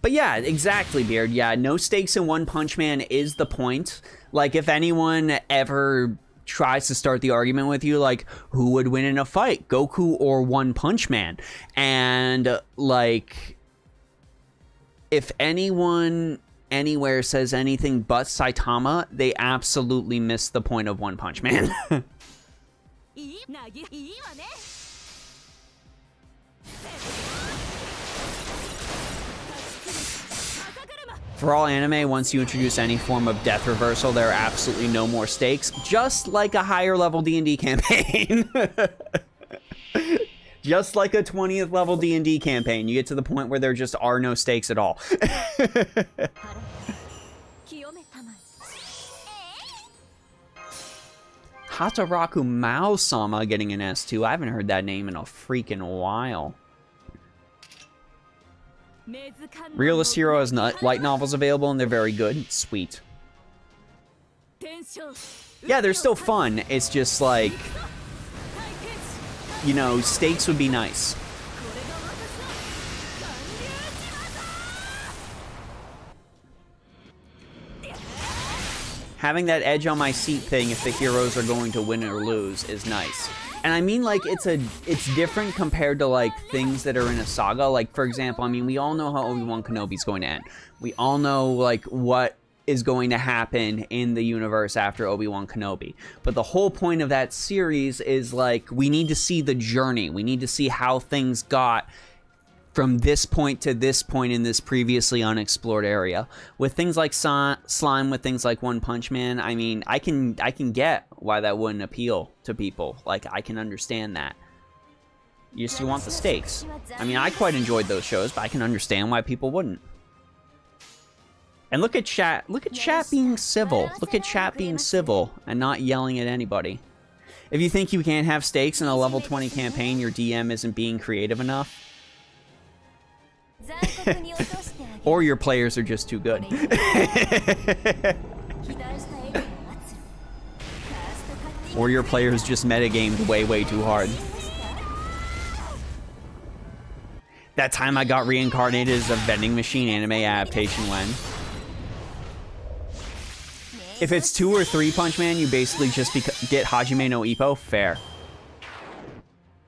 But yeah, exactly, Beard. Yeah, no stakes in One Punch Man is the point. Like, if anyone ever tries to start the argument with you, like, who would win in a fight, Goku or One Punch Man? And, like, if anyone anywhere says anything but Saitama, they absolutely miss the point of One Punch Man. For all anime, once you introduce any form of death reversal, there are absolutely no more stakes, just like a higher level D&D campaign. Just like a 20th level D&D campaign, you get to the point where there just are no stakes at all. Hataraku Mao-sama getting an S2. I haven't heard that name in a freaking while. Realist Hero has light novels available and they're very good. Sweet. Yeah, they're still fun. It's just like, you know, stakes would be nice. Having that edge on my seat thing if the heroes are going to win or lose is nice. And I mean, like, it's different compared to, like, things that are in a saga. Like, for example, I mean, we all know how Obi-Wan Kenobi's going to end. We all know, like, what is going to happen in the universe after Obi-Wan Kenobi. But the whole point of that series is, like, we need to see the journey. We need to see how things got from this point to this point in this previously unexplored area. With things like Slime, with things like One Punch Man, I mean, I can get why that wouldn't appeal to people. Like, I can understand that. You want the stakes. I mean, I quite enjoyed those shows, but I can understand why people wouldn't. And look at chat. Look at chat being civil. Look at chat being civil and not yelling at anybody. If you think you can't have stakes in a level 20 campaign, your DM isn't being creative enough. Or your players are just too good. Or your players just metagamed way, way too hard. That time I got reincarnated as a vending machine anime adaptation when. If it's 2 or 3 Punch Man, you basically just get Hajime no Ippo. Fair.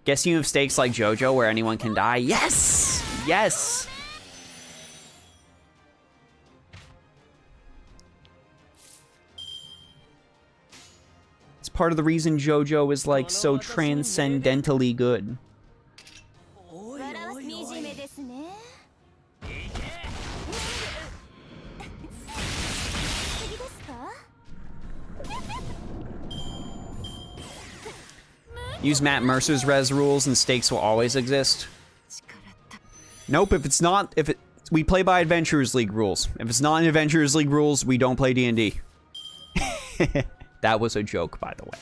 Guess you have stakes like JoJo where anyone can die. Yes! Yes! It's part of the reason JoJo is, like, so transcendentally good. Use Matt Mercer's res rules and stakes will always exist. Nope, if it's not, we play by Adventurers League rules. If it's not in Adventurers League rules, we don't play D&D. That was a joke, by the way.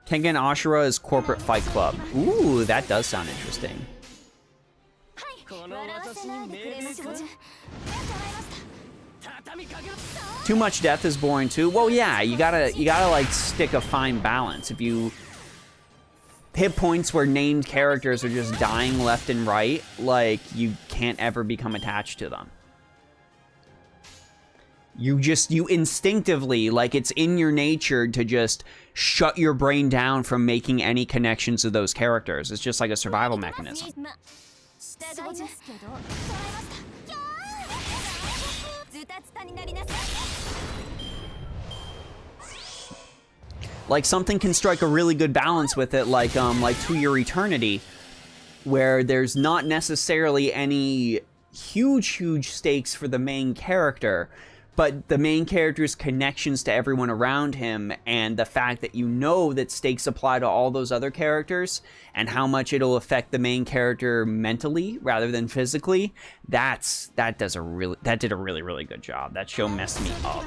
Kengan Ashura is Corporate Fight Club. Ooh, that does sound interesting. Too much death is boring too. Well, yeah, you gotta like stick a fine balance. If you hit points where named characters are just dying left and right, like, you can't ever become attached to them. You instinctively, like, it's in your nature to just shut your brain down from making any connections to those characters. It's just like a survival mechanism. Like, something can strike a really good balance with it, like To Your Eternity, where there's not necessarily any huge stakes for the main character, but the main character's connections to everyone around him, and the fact that you know that stakes apply to all those other characters, and how much it'll affect the main character mentally rather than physically, that did a really good job. That show messed me up.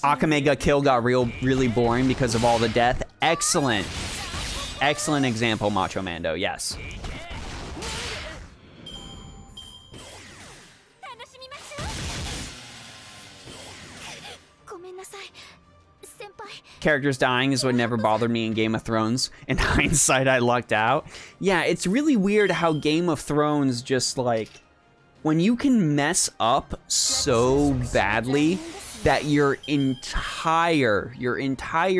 Akamega kill got really boring because of all the death. Excellent example, Macho Mando. Yes. Characters dying is what never bothered me in Game of Thrones. In hindsight, I lucked out. Yeah, it's really weird how Game of Thrones just, like, when you can mess up so badly that your entire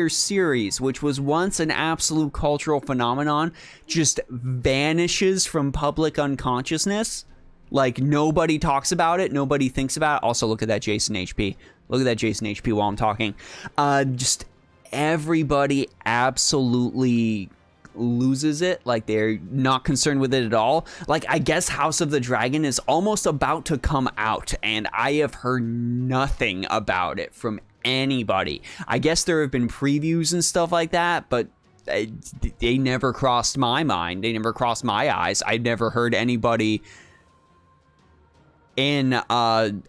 series, which was once an absolute cultural phenomenon, just vanishes from public unconsciousness. Like, nobody talks about it, nobody thinks about it. Also, look at that Jason HP. Look at that Jason HP while I'm talking. Just everybody absolutely loses it. Like, they're not concerned with it at all. Like, I guess House of the Dragon is almost about to come out, and I have heard nothing about it from anybody. I guess there have been previews and stuff like that, but they never crossed my mind. They never crossed my eyes. I've never heard anybody in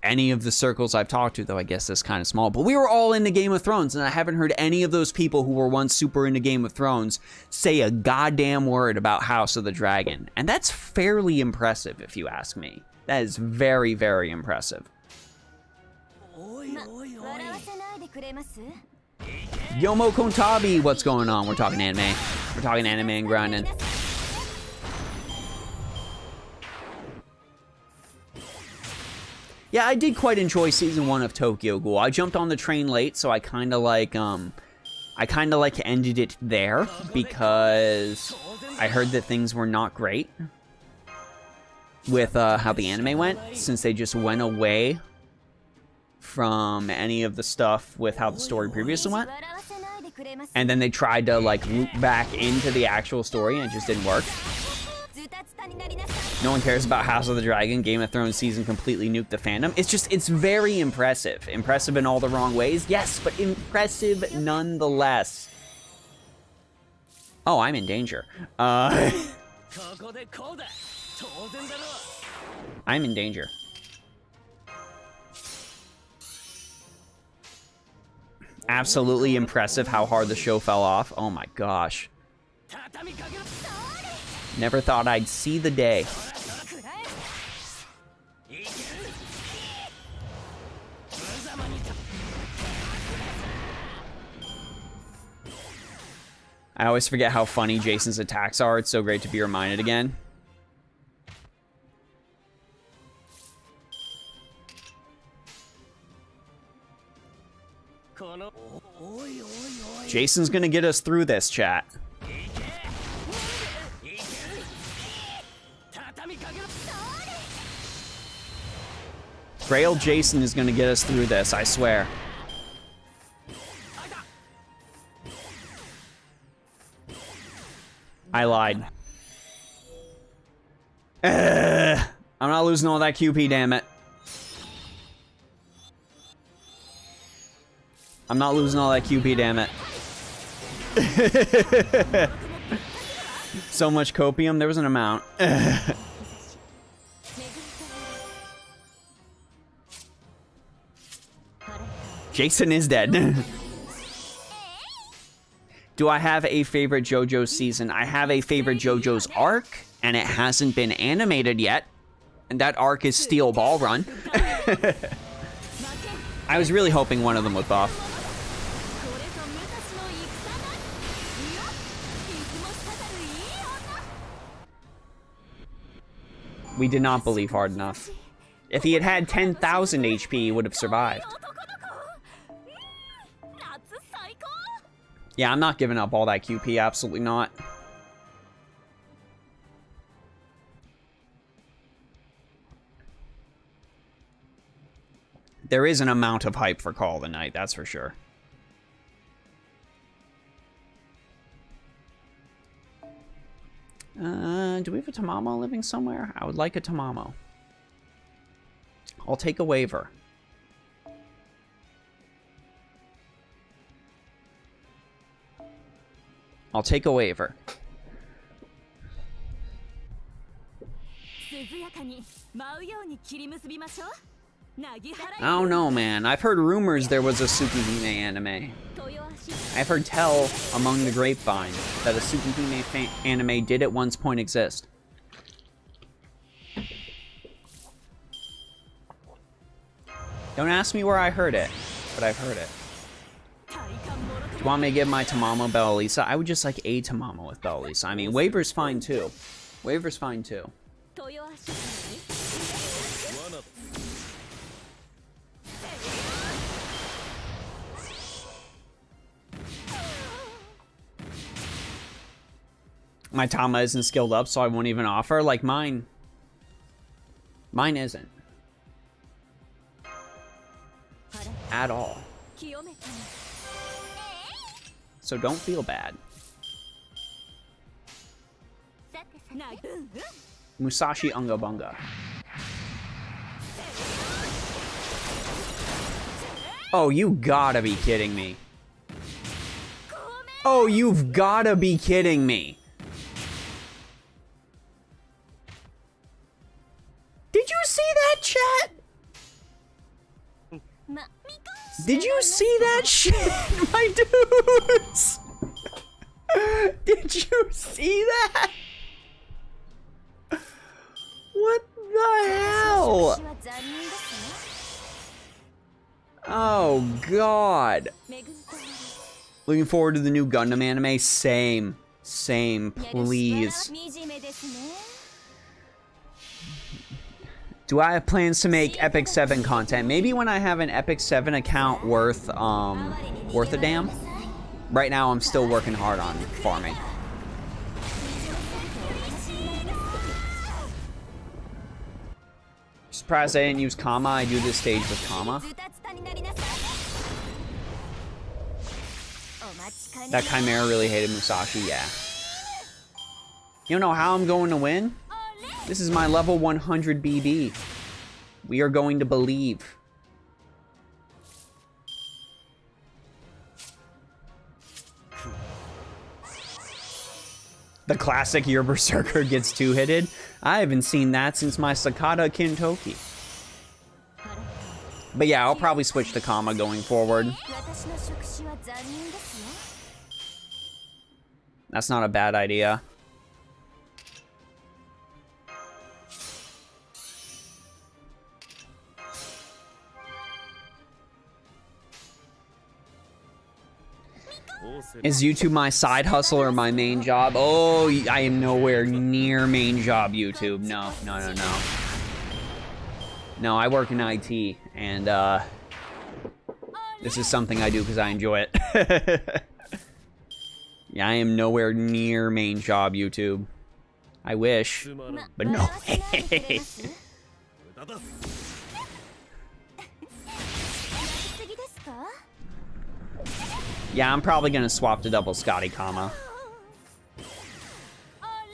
any of the circles I've talked to, though I guess that's kind of small. But we were all into Game of Thrones, and I haven't heard any of those people who were once super into Game of Thrones say a goddamn word about House of the Dragon. And that's fairly impressive, if you ask me. That is very, very impressive. Yomo Kontabi, what's going on? We're talking anime. We're talking anime and grinding. Yeah, I did quite enjoy season 1 of Tokyo Ghoul. I jumped on the train late, so I kind of like ended it there because I heard that things were not great with how the anime went, since they just went away from any of the stuff with how the story previously went. And then they tried to, like, loop back into the actual story, and it just didn't work. No one cares about House of the Dragon. Game of Thrones season completely nuked the fandom. It's very impressive. Impressive in all the wrong ways, yes, but impressive nonetheless. Oh, I'm in danger. I'm in danger. Absolutely impressive how hard the show fell off. Oh my gosh. Never thought I'd see the day. I always forget how funny Jason's attacks are. It's so great to be reminded again. Jason's gonna get us through this, chat. Frail Jason is gonna get us through this, I swear. I lied. I'm not losing all that QP, damn it. I'm not losing all that QP, damn it. So much copium, there was an amount. Jason is dead. Do I have a favorite JoJo season? I have a favorite JoJo's arc, And it hasn't been animated yet. And that arc is Steel Ball Run. I was really hoping one of them would buff. We did not believe hard enough. If he had had 10,000 HP, he would have survived. Yeah, I'm not giving up all that QP, absolutely not. There is an amount of hype for Call of the Night, that's for sure. Do we have a Tamamo living somewhere? I would like a Tamamo. I'll take a waiver. I'll take a waiver. I don't know, man. I've heard rumors there was a Tsukihime anime. I've heard tell among the grapevine that a Tsukihime anime did at one point exist. Don't ask me where I heard it, but I've heard it. Do you want me to give my Tamamo Bellelisa? I would just like a Tamamo with Bellelisa. I mean, waiver's fine too. Waiver's fine too. My Tama isn't skilled up, so I won't even offer. Like mine. Mine isn't. At all. So don't feel bad. Musashi Unga Bunga. Oh, you gotta be kidding me. Oh, you've gotta be kidding me. Did you see that, chat? Did you see that shit, my dudes? Did you see that? What the hell? Oh, God. Looking forward to the new Gundam anime? Same. Same, please. Do I have plans to make Epic 7 content? Maybe when I have an Epic 7 account worth a damn. Right now, I'm still working hard on farming. Surprised I didn't use Kama. I do this stage with Kama. That Chimera really hated Musashi, yeah. You don't know how I'm going to win? This is my level 100 BB. We are going to believe. The classic your Berserker gets two-hitted? I haven't seen that since my Sakata Kintoki. But yeah, I'll probably switch to Kama going forward. That's not a bad idea. Is YouTube my side hustle or my main job? Oh, I am nowhere near main job YouTube. No. No, I work in IT, and this is something I do because I enjoy it. Yeah, I am nowhere near main job YouTube. I wish, but no way. Yeah, I'm probably gonna swap to double Scotty Kama.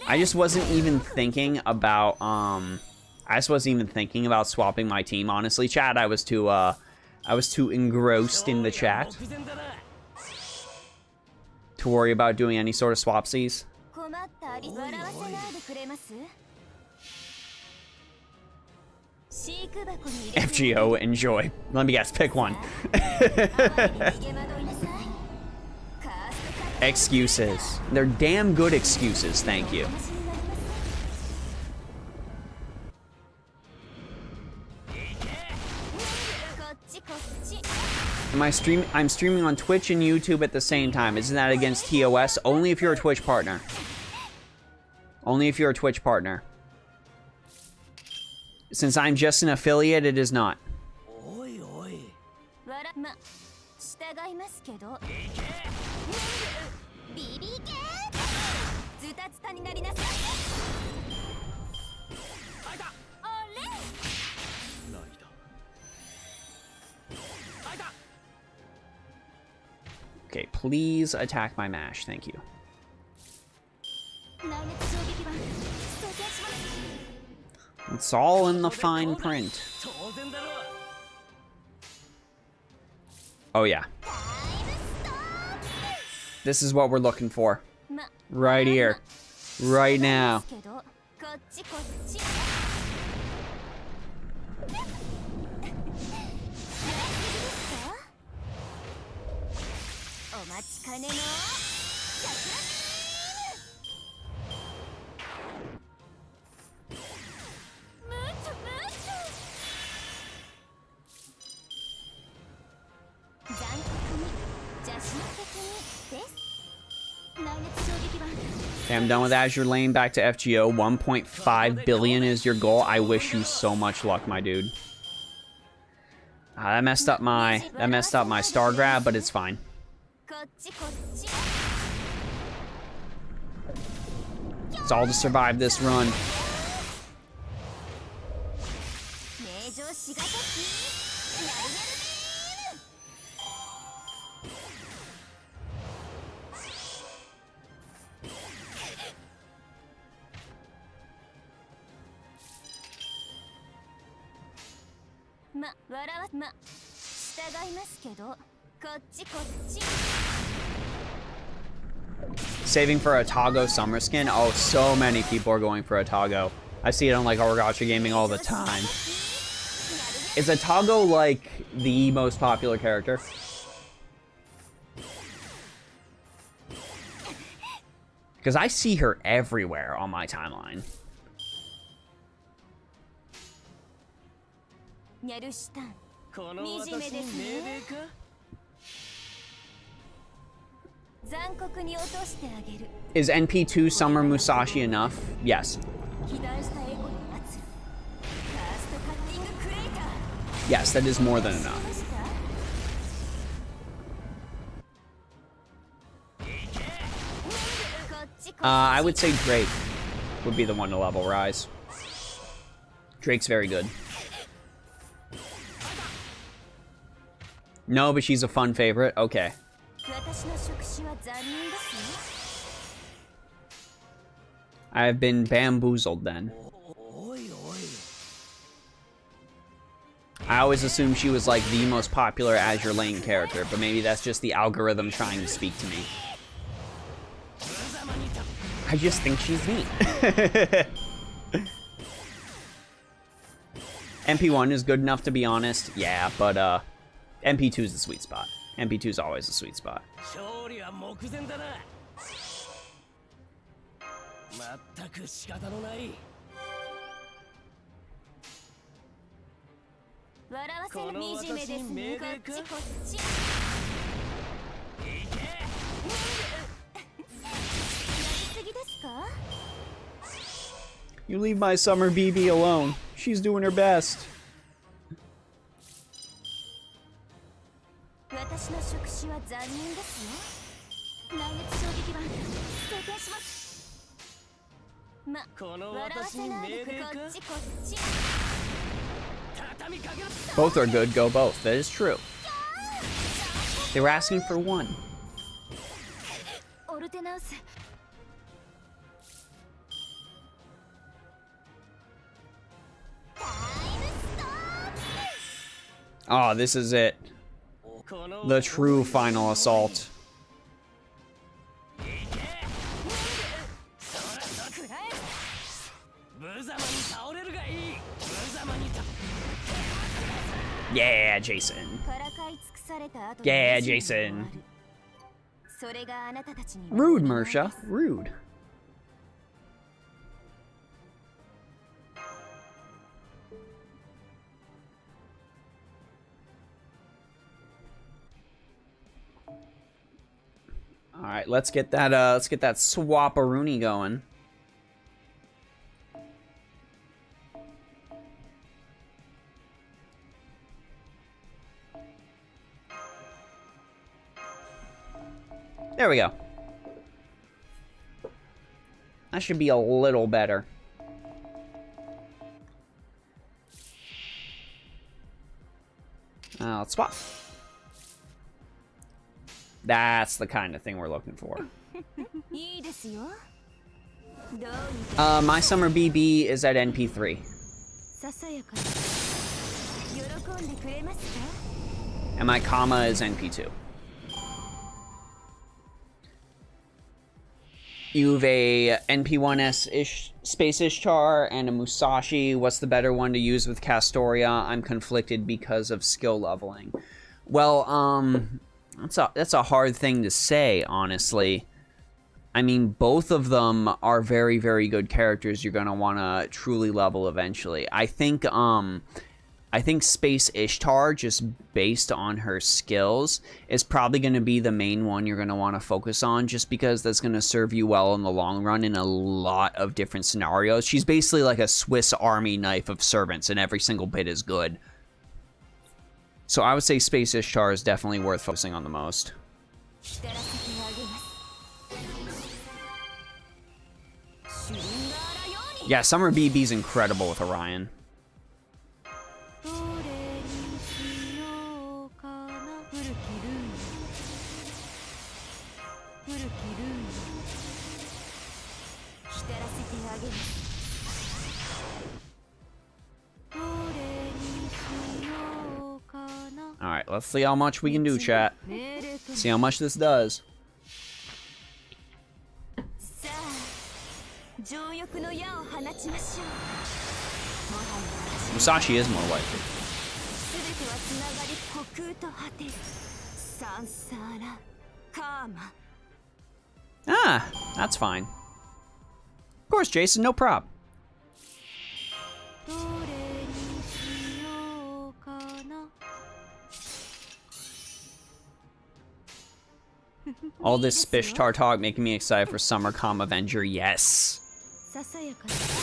I just wasn't even thinking about swapping my team, honestly, chat. I was too engrossed in the chat to worry about doing any sort of swapsies. FGO, enjoy. Let me guess, pick one. Excuses. They're damn good excuses, thank you. I'm streaming on Twitch and YouTube at the same time. Isn't that against TOS? Only if you're a Twitch partner. Only if you're a Twitch partner. Since I'm just an affiliate, it is not. Okay, please attack my mash. Thank you. It's all in the fine print. Oh, yeah. This is what we're looking for. Right here. Right now. Okay, I'm done with Azure Lane. Back to FGO. 1.5 billion is your goal. I wish you so much luck, my dude. That messed up my star grab, but it's fine. It's all to survive this run. Saving for a Tago summer skin? Oh, so many people are going for a Tago. I see it on like our Gacha Gaming all the time. Is a Tago like the most popular character? Because I see her everywhere on my timeline. Is NP2 Summer Musashi enough? Yes. Yes, that is more than enough. I would say Drake would be the one to level rise. Drake's very good. No, but she's a fun favorite. Okay. I've been bamboozled then. I always assumed she was like the most popular Azure Lane character, but maybe that's just the algorithm trying to speak to me. I just think she's neat. MP1 is good enough to be honest, yeah, but MP2 is the sweet spot. MP2 is always the sweet spot. You leave my summer BB alone. She's doing her best. Both are good, go both. That is true. They were asking for one. Oh, this is it. The true final assault. Yeah, Jason. Yeah, Jason. Rude, Mersha. Rude. All right, let's get that swap-a-rooney going. There we go. That should be a little better. Let's swap. That's the kind of thing we're looking for. My summer BB is at NP3. And my comma is NP2. You've a NP1S-ish Space Ishtar and a Musashi. What's the better one to use with Castoria? I'm conflicted because of skill leveling. Well, that's a hard thing to say, honestly. I mean, both of them are very, very good characters you're going to want to truly level eventually. I think Space Ishtar, just based on her skills, is probably going to be the main one you're going to want to focus on, just because that's going to serve you well in the long run in a lot of different scenarios. She's basically like a Swiss Army knife of servants, and every single bit is good. So I would say Space Ishtar is definitely worth focusing on the most. Yeah, Summer BB's incredible with Orion. Alright, let's see how much we can do, chat. See how much this does. Musashi is more likely. Ah, that's fine. Of course, Jason, no prob. All this Spishtar talk making me excited for Summer Com Avenger. Yes.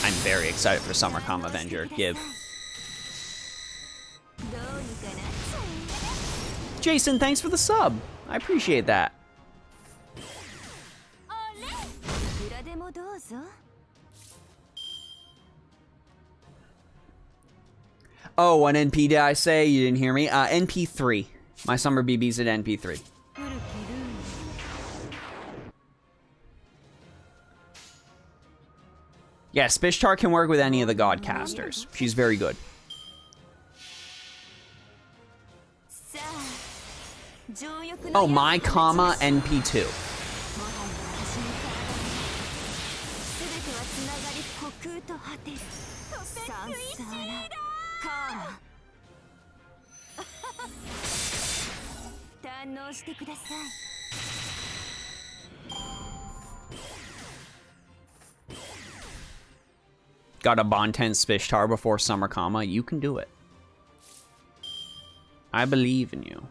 I'm very excited for Summer Com Avenger. Give. Jason, thanks for the sub. I appreciate that. Oh, what NP did I say? You didn't hear me? NP3. My Summer BB's at NP3. Yeah, Spishtar can work with any of the god casters. She's very good. Oh, my comma NP2. Got a Bond 10 Spishtar before Summer Comma. You can do it. I believe in you.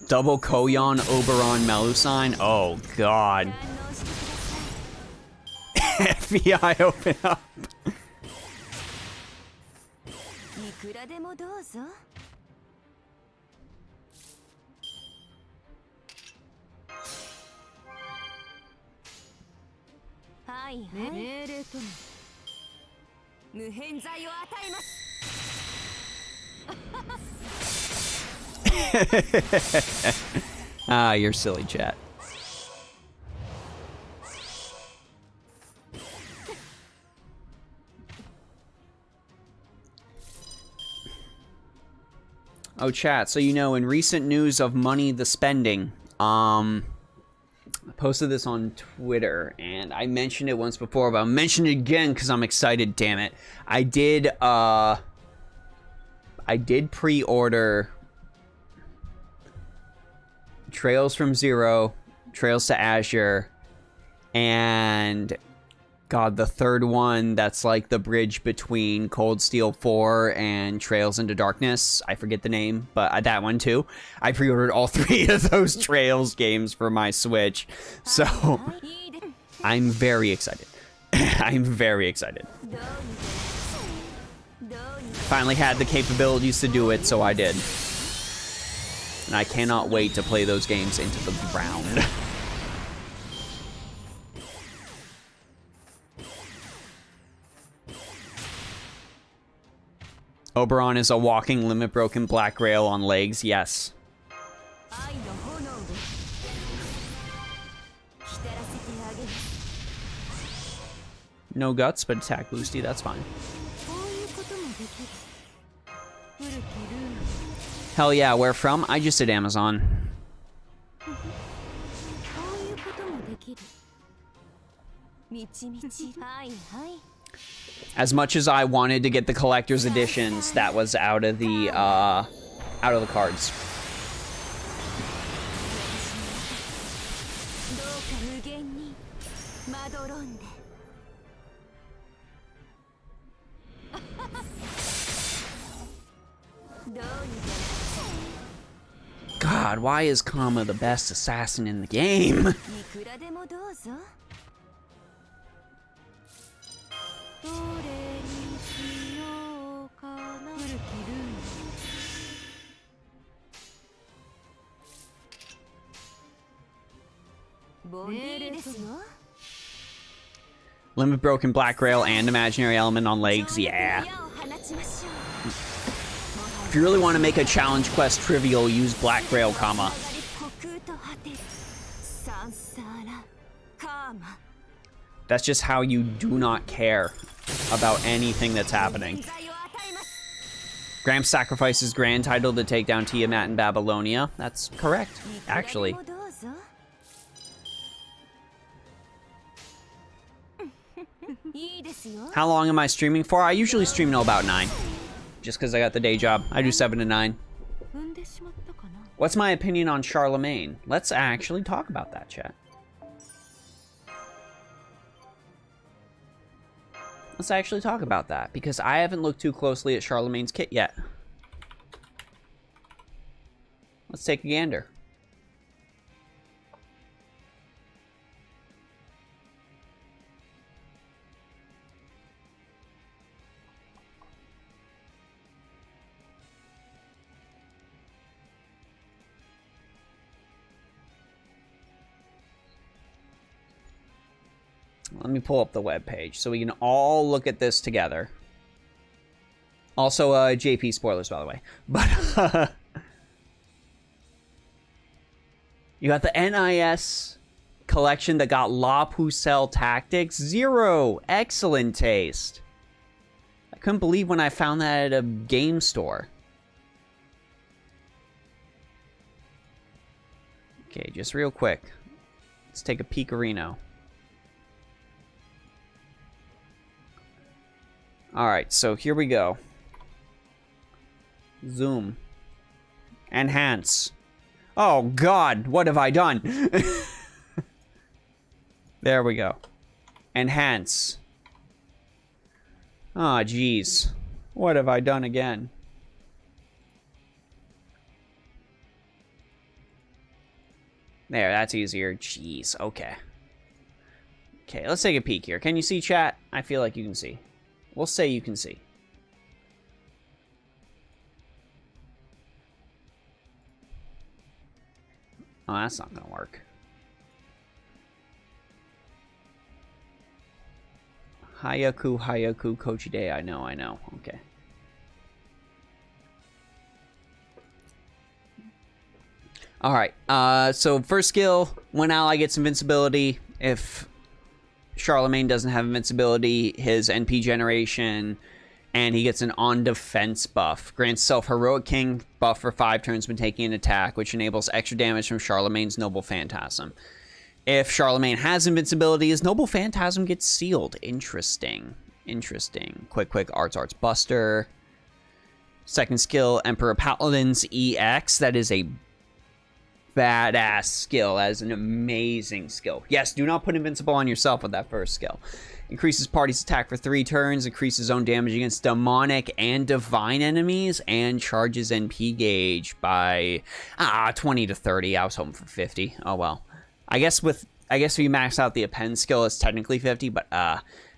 Double Koyon, Oberon, Melusine. Oh, God. FBI, open up. Ah, you're silly, chat. Oh, chat, so you know, in recent news of Money the Spending, I posted this on Twitter, and I mentioned it once before, but I'll mention it again because I'm excited, damn it. I did pre-order Trails from Zero, Trails to Azure, and God, the third one, that's like the bridge between Cold Steel 4 and Trails into Darkness. I forget the name, but that one too. I pre-ordered all 3 of those Trails games for my Switch. So, I'm very excited. I'm very excited. Finally had the capabilities to do it, so I did. And I cannot wait to play those games into the ground. Oberon is a walking limit-broken black rail on legs, yes. No guts, but attack boosty, that's fine. Hell yeah, where from? I just did Amazon. As much as I wanted to get the collector's editions, that was out of the cards. God, why is Kama the best assassin in the game? Limit broken black rail and imaginary element on legs, yeah. If you really want to make a challenge quest trivial, use black rail, Kama. That's just how you do not care about anything that's happening. Gramps sacrifices grand title to take down Tiamat in Babylonia. That's correct, actually. How long am I streaming for? I usually stream till about 9. Just because I got the day job. I do 7 to 9. What's my opinion on Charlemagne? Let's actually talk about that, chat. Let's actually talk about that, because I haven't looked too closely at Charlemagne's kit yet. Let's take a gander. Let me pull up the web page so we can all look at this together. Also, JP spoilers, by the way. But you got the NIS collection that got La Pucelle Tactics. 0. Excellent taste. I couldn't believe when I found that at a game store. Okay, just real quick. Let's take a peekarino. Alright, so here we go. Zoom. Enhance. Oh god, what have I done? There we go. Enhance. Ah, jeez. What have I done again? There, that's easier. Jeez, okay. Okay, let's take a peek here. Can you see, chat? I feel like you can see. We'll say you can see. Oh, that's not gonna work. Hayaku, Kochide. I know. Okay. Alright, so first skill, when ally gets invincibility, if Charlemagne doesn't have invincibility, his NP generation, and he gets an on-defense buff. Grants Self-Heroic King buff for 5 turns when taking an attack, which enables extra damage from Charlemagne's Noble Phantasm. If Charlemagne has invincibility, his Noble Phantasm gets sealed. Interesting. Interesting. Quick, Arts Buster. Second skill, Emperor Paladin's EX. That is a badass skill. That is an amazing skill. Yes, do not put invincible on yourself with that first skill. Increases party's attack for 3 turns, increases own damage against demonic and divine enemies, and charges NP gauge by 20 to 30. I was hoping for 50. Oh well. I guess if you max out the append skill, it's technically 50, but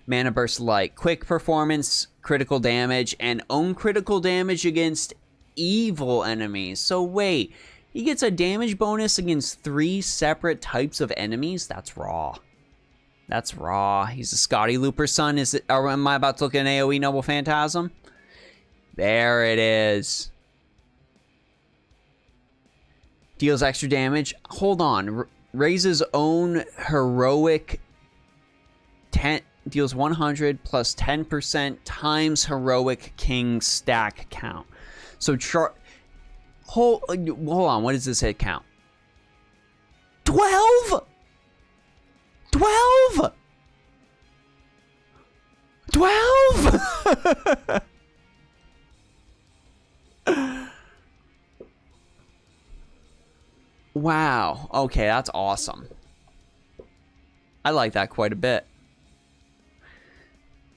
mana burst light, quick performance, critical damage, and own critical damage against evil enemies. So wait, he gets a damage bonus against 3 separate types of enemies? That's raw. That's raw. He's a Scotty Looper son. Am I about to look at an AoE Noble Phantasm? There it is. Deals extra damage. Hold on. Raises own heroic 10. Deals 100 plus 10% times heroic king stack count. So hold on. What does this hit count? 12? 12! 12! Wow. Okay, that's awesome. I like that quite a bit.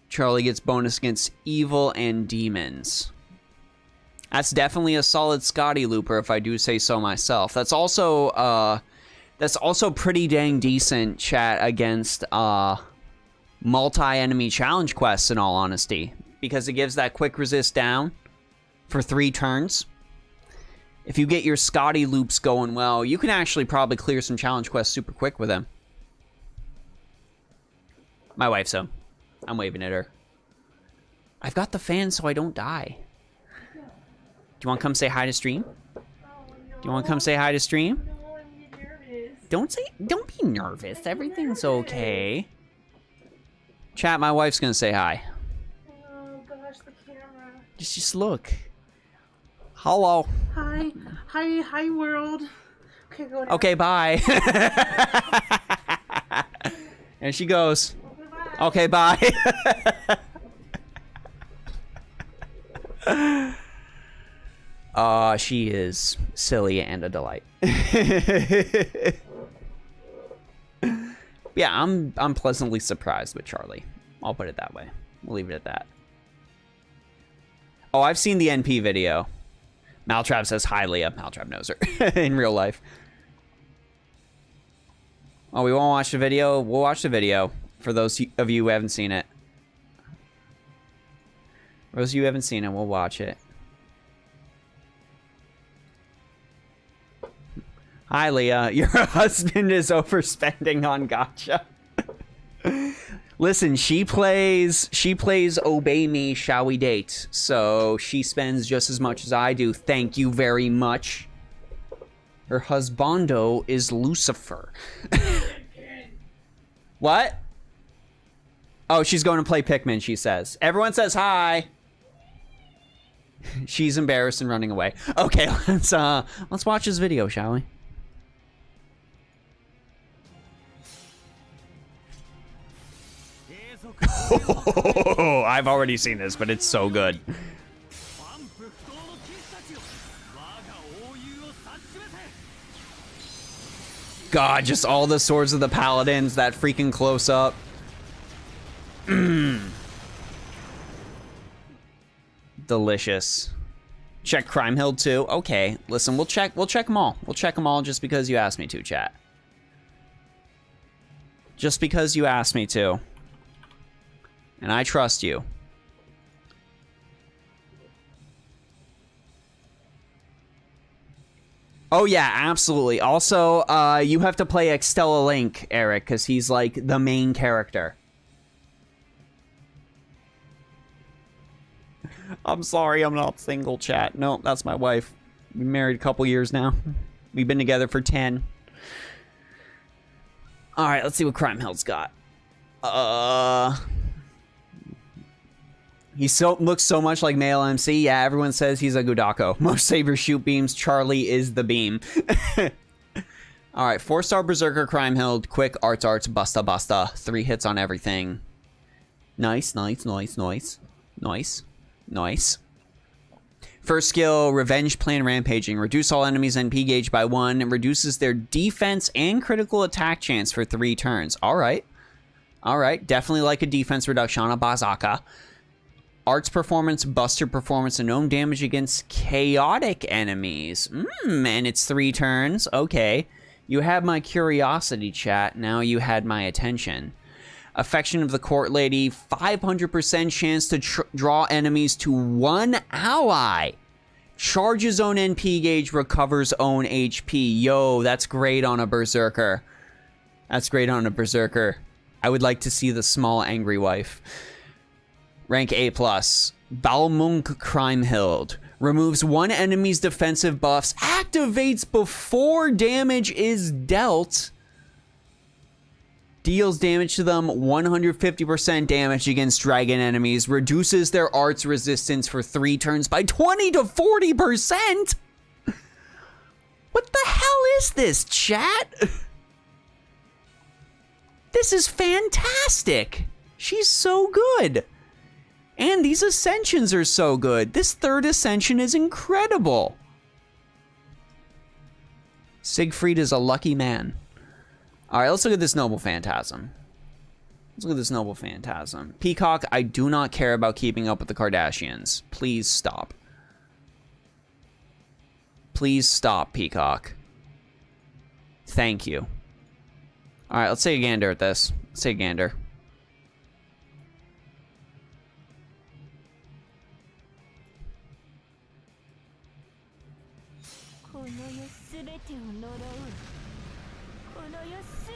Charlie gets bonus against evil and demons. That's definitely a solid Scotty Looper, if I do say so myself. That's also pretty dang decent, chat, against multi-enemy challenge quests, in all honesty, because it gives that quick resist down for 3 turns. If you get your Scotty loops going well, you can actually probably clear some challenge quests super quick with him. My wife's home. I'm waving at her. I've got the fan so I don't die. Do you want to come say hi to stream? Do you want to come say hi to stream? Don't be nervous. Everything's okay. Chat, my wife's gonna say hi. Oh gosh, the camera. Just look. Hello. Hi. Hi world. Okay, go down. Okay, bye. And she goes. Okay, bye. She is silly and a delight. Yeah, I'm pleasantly surprised with Charlie. I'll put it that way. We'll leave it at that. Oh, I've seen the NP video. Maltrap says hi, Leah. Maltrap knows her in real life. Oh, we won't watch the video? We'll watch the video for those of you who haven't seen it. For those of you who haven't seen it, we'll watch it. Hi, Leah. Your husband is overspending on Gacha. Listen, she plays Obey Me, Shall We Date? So she spends just as much as I do. Thank you very much. Her husbando is Lucifer. What? Oh, she's going to play Pikmin, she says. Everyone says hi. She's embarrassed and running away. Okay, let's watch this video, shall we? Oh, I've already seen this, but it's so good. God, just all the swords of the paladins, that freaking close up. Delicious. Check Crime Hill too. Okay, listen, we'll check them all. We'll check them all just because you asked me to, chat. Just because you asked me to. And I trust you. Oh yeah, absolutely. Also, you have to play Extella Link, Eric, because he's like the main character. I'm sorry, I'm not single, chat. No, that's my wife. We've been married a couple years now. We've been together for 10. Alright, let's see what Crime Hill's got. He looks so much like male MC. Yeah, everyone says he's a Gudako. Most sabers shoot beams. Charlie is the beam. Alright, 4-star Berserker, Crime Hill, quick, arts, busta, busta. 3 hits on everything. Nice, nice, nice, nice. Nice, nice. First skill, Revenge Plan Rampaging. Reduce all enemies' NP gauge by 1. Reduces their defense and critical attack chance for 3 turns. Alright. All right, definitely like a defense reduction on a Bazaka. Arts performance, Buster performance, and gnome damage against chaotic enemies. And it's 3 turns. Okay. You had my curiosity, chat. Now you had my attention. Affection of the Court Lady, 500% chance to draw enemies to 1 ally. Charges own NP gauge, recovers own HP. Yo, that's great on a Berserker. That's great on a Berserker. I would like to see the small angry wife. Rank A+. Balmung Crimehild. Removes 1 enemy's defensive buffs. Activates before damage is dealt. Deals damage to them. 150% damage against dragon enemies. Reduces their arts resistance for 3 turns by 20 to 40%. What the hell is this, chat? This is fantastic. She's so good. And these ascensions are so good. This 3rd ascension is incredible. Siegfried is a lucky man. All right, let's look at this Noble Phantasm. Let's look at this Noble Phantasm. Peacock, I do not care about keeping up with the Kardashians. Please stop. Please stop, Peacock. Thank you. All right, let's take a gander at this. Let's take a gander.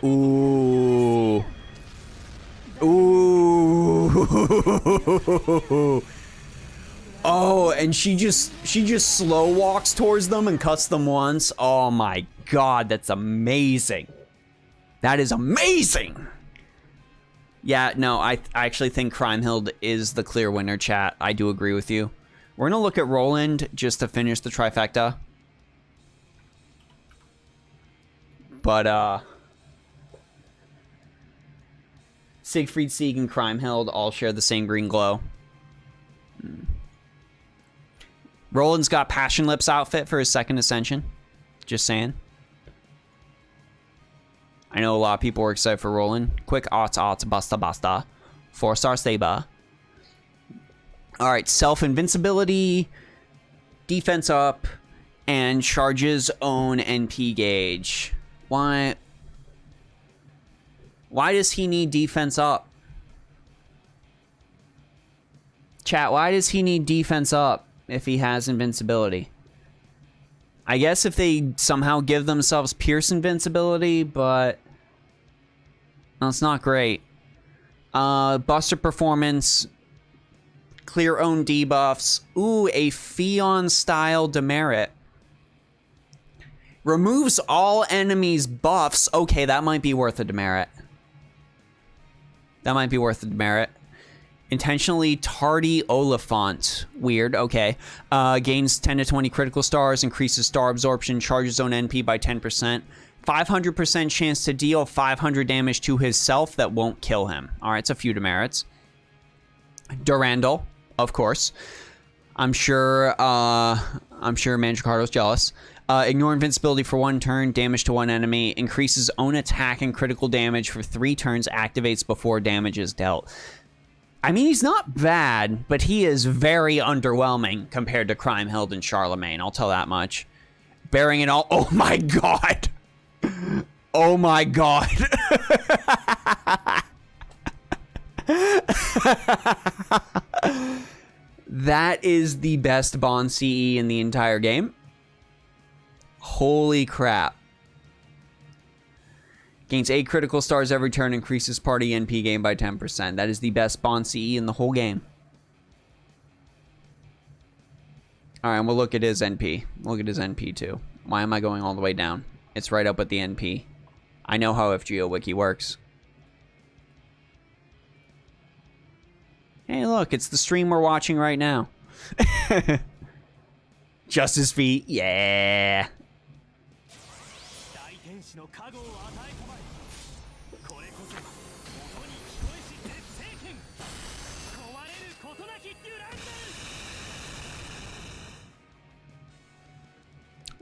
Ooh. Ooh. Oh, and she just slow walks towards them and cuts them once. Oh my god, that's amazing. That is amazing. Yeah, no, I actually think Crimehild is the clear winner, chat. I do agree with you. We're gonna look at Roland just to finish the trifecta. But Siegfried, Sieg, and Crimehild all share the same green glow. Roland's got Passion Lips outfit for his 2nd ascension. Just saying. I know a lot of people were excited for Roland. Quick odds, basta basta. 4-star Saber. Alright, self-invincibility, defense up, and charges own NP gauge. Why does he need defense up? Chat, why does he need defense up if he has invincibility? I guess if they somehow give themselves Pierce invincibility, but that's not great. Buster performance, clear own debuffs. Ooh, a Fion-style demerit. Removes all enemies' buffs. Okay, that might be worth a demerit. That might be worth a demerit. Intentionally tardy Oliphant. Weird, okay. Gains 10 to 20 critical stars, increases star absorption, charges own NP by 10%. 500% chance to deal 500 damage to himself that won't kill him. Alright, it's a few demerits. Durandal, of course. I'm sure Mandracardo's jealous. Ignore invincibility for 1 turn, damage to 1 enemy, increases own attack and critical damage for 3 turns, activates before damage is dealt. I mean, he's not bad, but he is very underwhelming compared to Crimehild and Charlemagne, I'll tell that much. Bearing it all, oh my god! Oh my god! That is the best Bond CE in the entire game. Holy crap. Gains 8 critical stars every turn, increases party NP gain by 10%. That is the best Bond CE in the whole game. Alright, we'll look at his NP. We'll look at his NP too. Why am I going all the way down? It's right up at the NP. I know how FGO Wiki works. Hey, look, it's the stream we're watching right now. Justice Feet, yeah.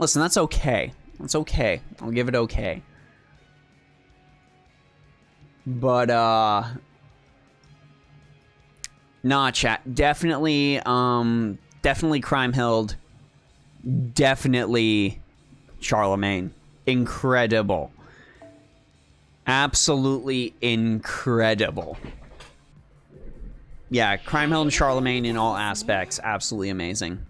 Listen, that's okay. That's okay. I'll give it okay. But, nah, chat. Definitely, definitely Crimehild. Definitely Charlemagne. Incredible. Absolutely incredible. Yeah, Crimehild and Charlemagne in all aspects. Absolutely amazing.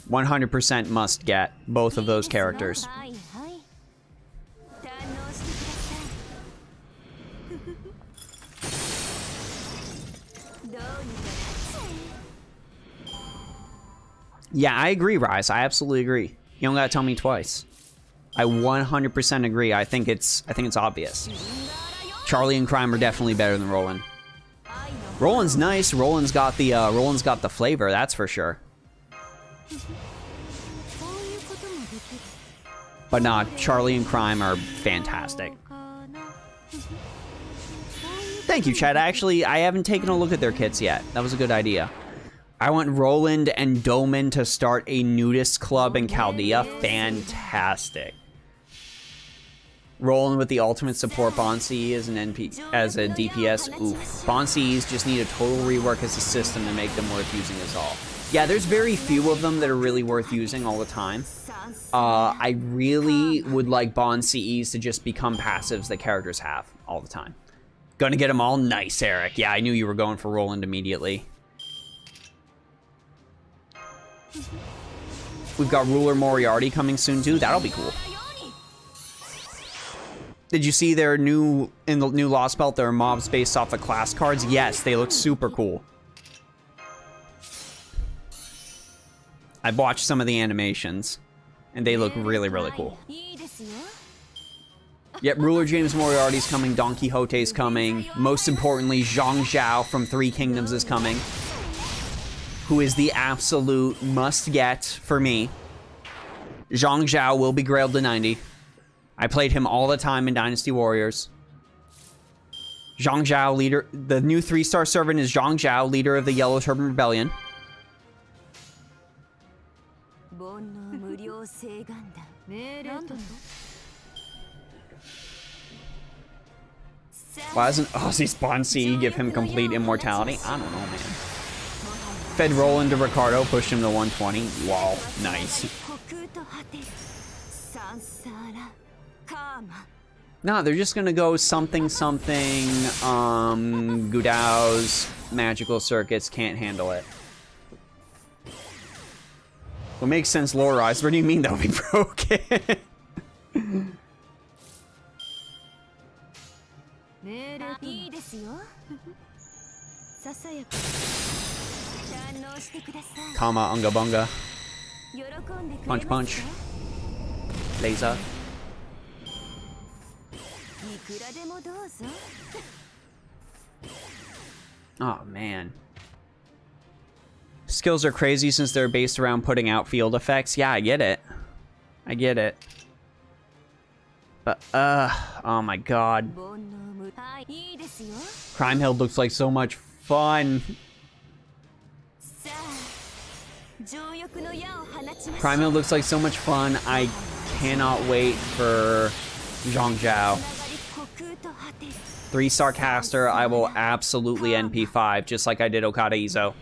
%100 must get both of those characters. Yeah, I agree, Rise. I absolutely agree. You don't gotta tell me twice. I 100% agree. I think it's obvious. Charlie and Crime are definitely better than Roland. Roland's nice. Roland's got the flavor. That's for sure. But nah, Charlie and Crime are fantastic. Thank you, Chad. Actually, I haven't taken a look at their kits yet. That was a good idea. I want Roland and Doman to start a nudist club in Chaldea. Fantastic. Roland with the ultimate support Bonsi as an as a DPS. Oof. Bonsis just need a total rework as a system to make them worth using as all. Yeah, there's very few of them that are really worth using all the time. I really would like Bonsis to just become passives that characters have all the time. Gonna get them all? Nice, Eric. Yeah, I knew you were going for Roland immediately. We've got Ruler Moriarty coming soon too. That'll be cool. Did you see their in the new Lost Belt, there are mobs based off the class cards? Yes, they look super cool. I've watched some of the animations, and they look really, really cool. Yep, Ruler James Moriarty's coming, Don Quixote's coming. Most importantly, Zhang Zhao from Three Kingdoms is coming, who is the absolute must-get for me. Zhang Zhao will be grailed to 90. I played him all the time in Dynasty Warriors. Zhang Zhao, leader... The new 3-star servant is Zhang Zhao, leader of the Yellow Turban Rebellion. Why doesn't Ozzy Spawn C give him complete immortality? I don't know, man. Fed Roland to Ricardo, pushed him to 120. Wow, nice. No, they're just gonna go something. Gudau's magical circuits can't handle it. What makes sense, lore-wise? What do you mean that'll be broken? Kama Unga Bunga. Punch punch. Laser. Oh man. Skills are crazy since they're based around putting out field effects. Yeah, I get it. I get it. But oh my god. Crimehild looks like so much fun. Crimehild looks like so much fun. I cannot wait for Zhang Zhao. 3-star caster, I will absolutely NP5, just like I did Okada Izo.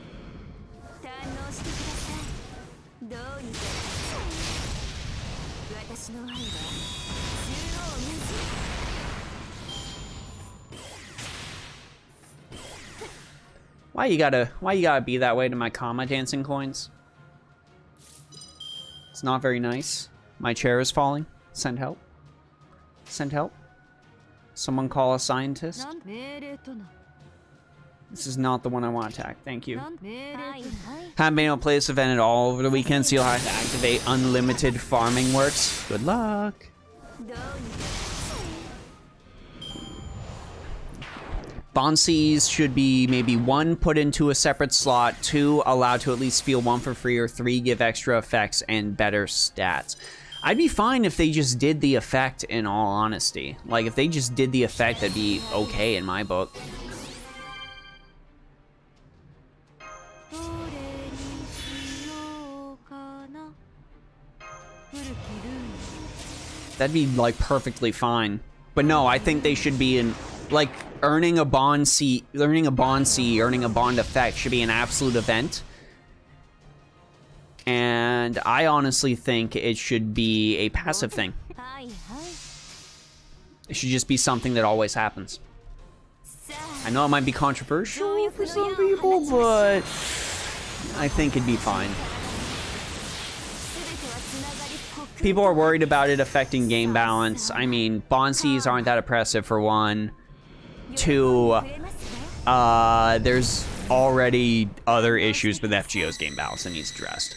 Why you gotta be that way to my Kama dancing coins? It's not very nice. My chair is falling. Send help. Send help. Someone call a scientist. This is not the one I want to attack. Thank you. Haven't been able to play this event at all over the weekend, so you'll have to activate unlimited farming works. Good luck. Bonsis should be maybe 1 put into a separate slot, 2 allowed to at least feel 1 for free, or 3 give extra effects and better stats. I'd be fine if they just did the effect, in all honesty. Like, if they just did the effect, that'd be okay in my book. That'd be like perfectly fine. But no, I think they should be in like earning a bond C, earning a bond effect should be an absolute event. And I honestly think it should be a passive thing. It should just be something that always happens. I know it might be controversial for some people, but I think it'd be fine. People are worried about it affecting game balance. I mean, bond Cs aren't that oppressive for one. Two, there's already other issues with FGO's game balance that needs addressed.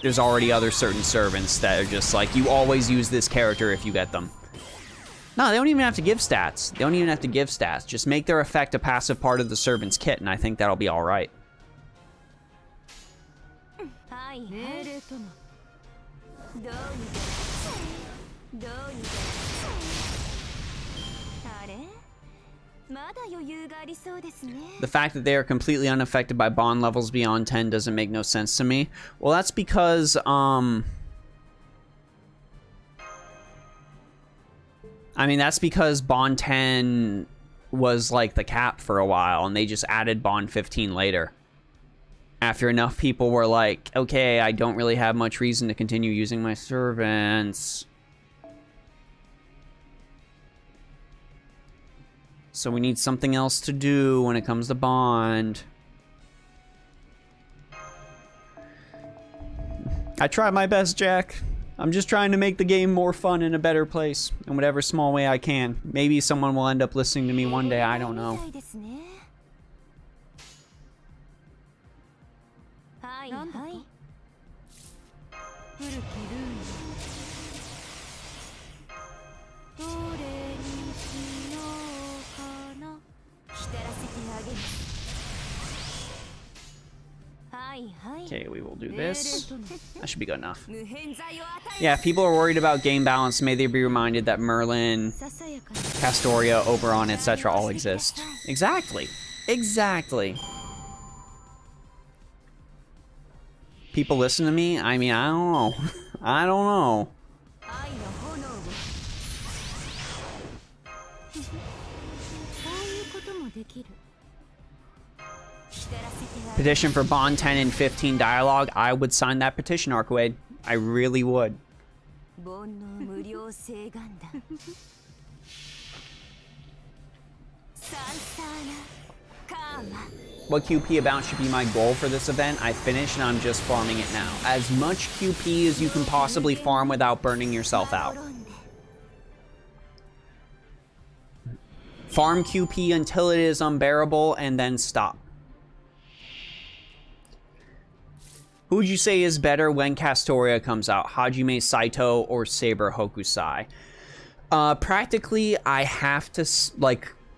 There's already other certain servants that are just like, you always use this character if you get them. No, they don't even have to give stats. They don't even have to give stats. Just make their effect a passive part of the servant's kit, and I think that'll be alright. The fact that they are completely unaffected by bond levels beyond 10 doesn't make no sense to me. Well, that's because, I mean, that's because bond 10 was like the cap for a while, and they just added bond 15 later. After enough people were like, okay, I don't really have much reason to continue using my servants. So we need something else to do when it comes to bond. I tried my best, Jack. I'm just trying to make the game more fun and a better place in whatever small way I can. Maybe someone will end up listening to me one day, I don't know. Okay, we will do this. That should be good enough. Yeah, if people are worried about game balance, may they be reminded that Merlin, Castoria, Oberon, etc. all exist. Exactly. Exactly. People listen to me? I mean, I don't know. I don't know. Petition for bond 10 and 15 dialogue. I would sign that petition, Arcwade. I really would. What QP amount should be my goal for this event? I finished and I'm just farming it now. As much QP as you can possibly farm without burning yourself out. Farm QP until it is unbearable and then stop. Who would you say is better when Castoria comes out? Hajime Saito or Saber Hokusai? Practically, I have to,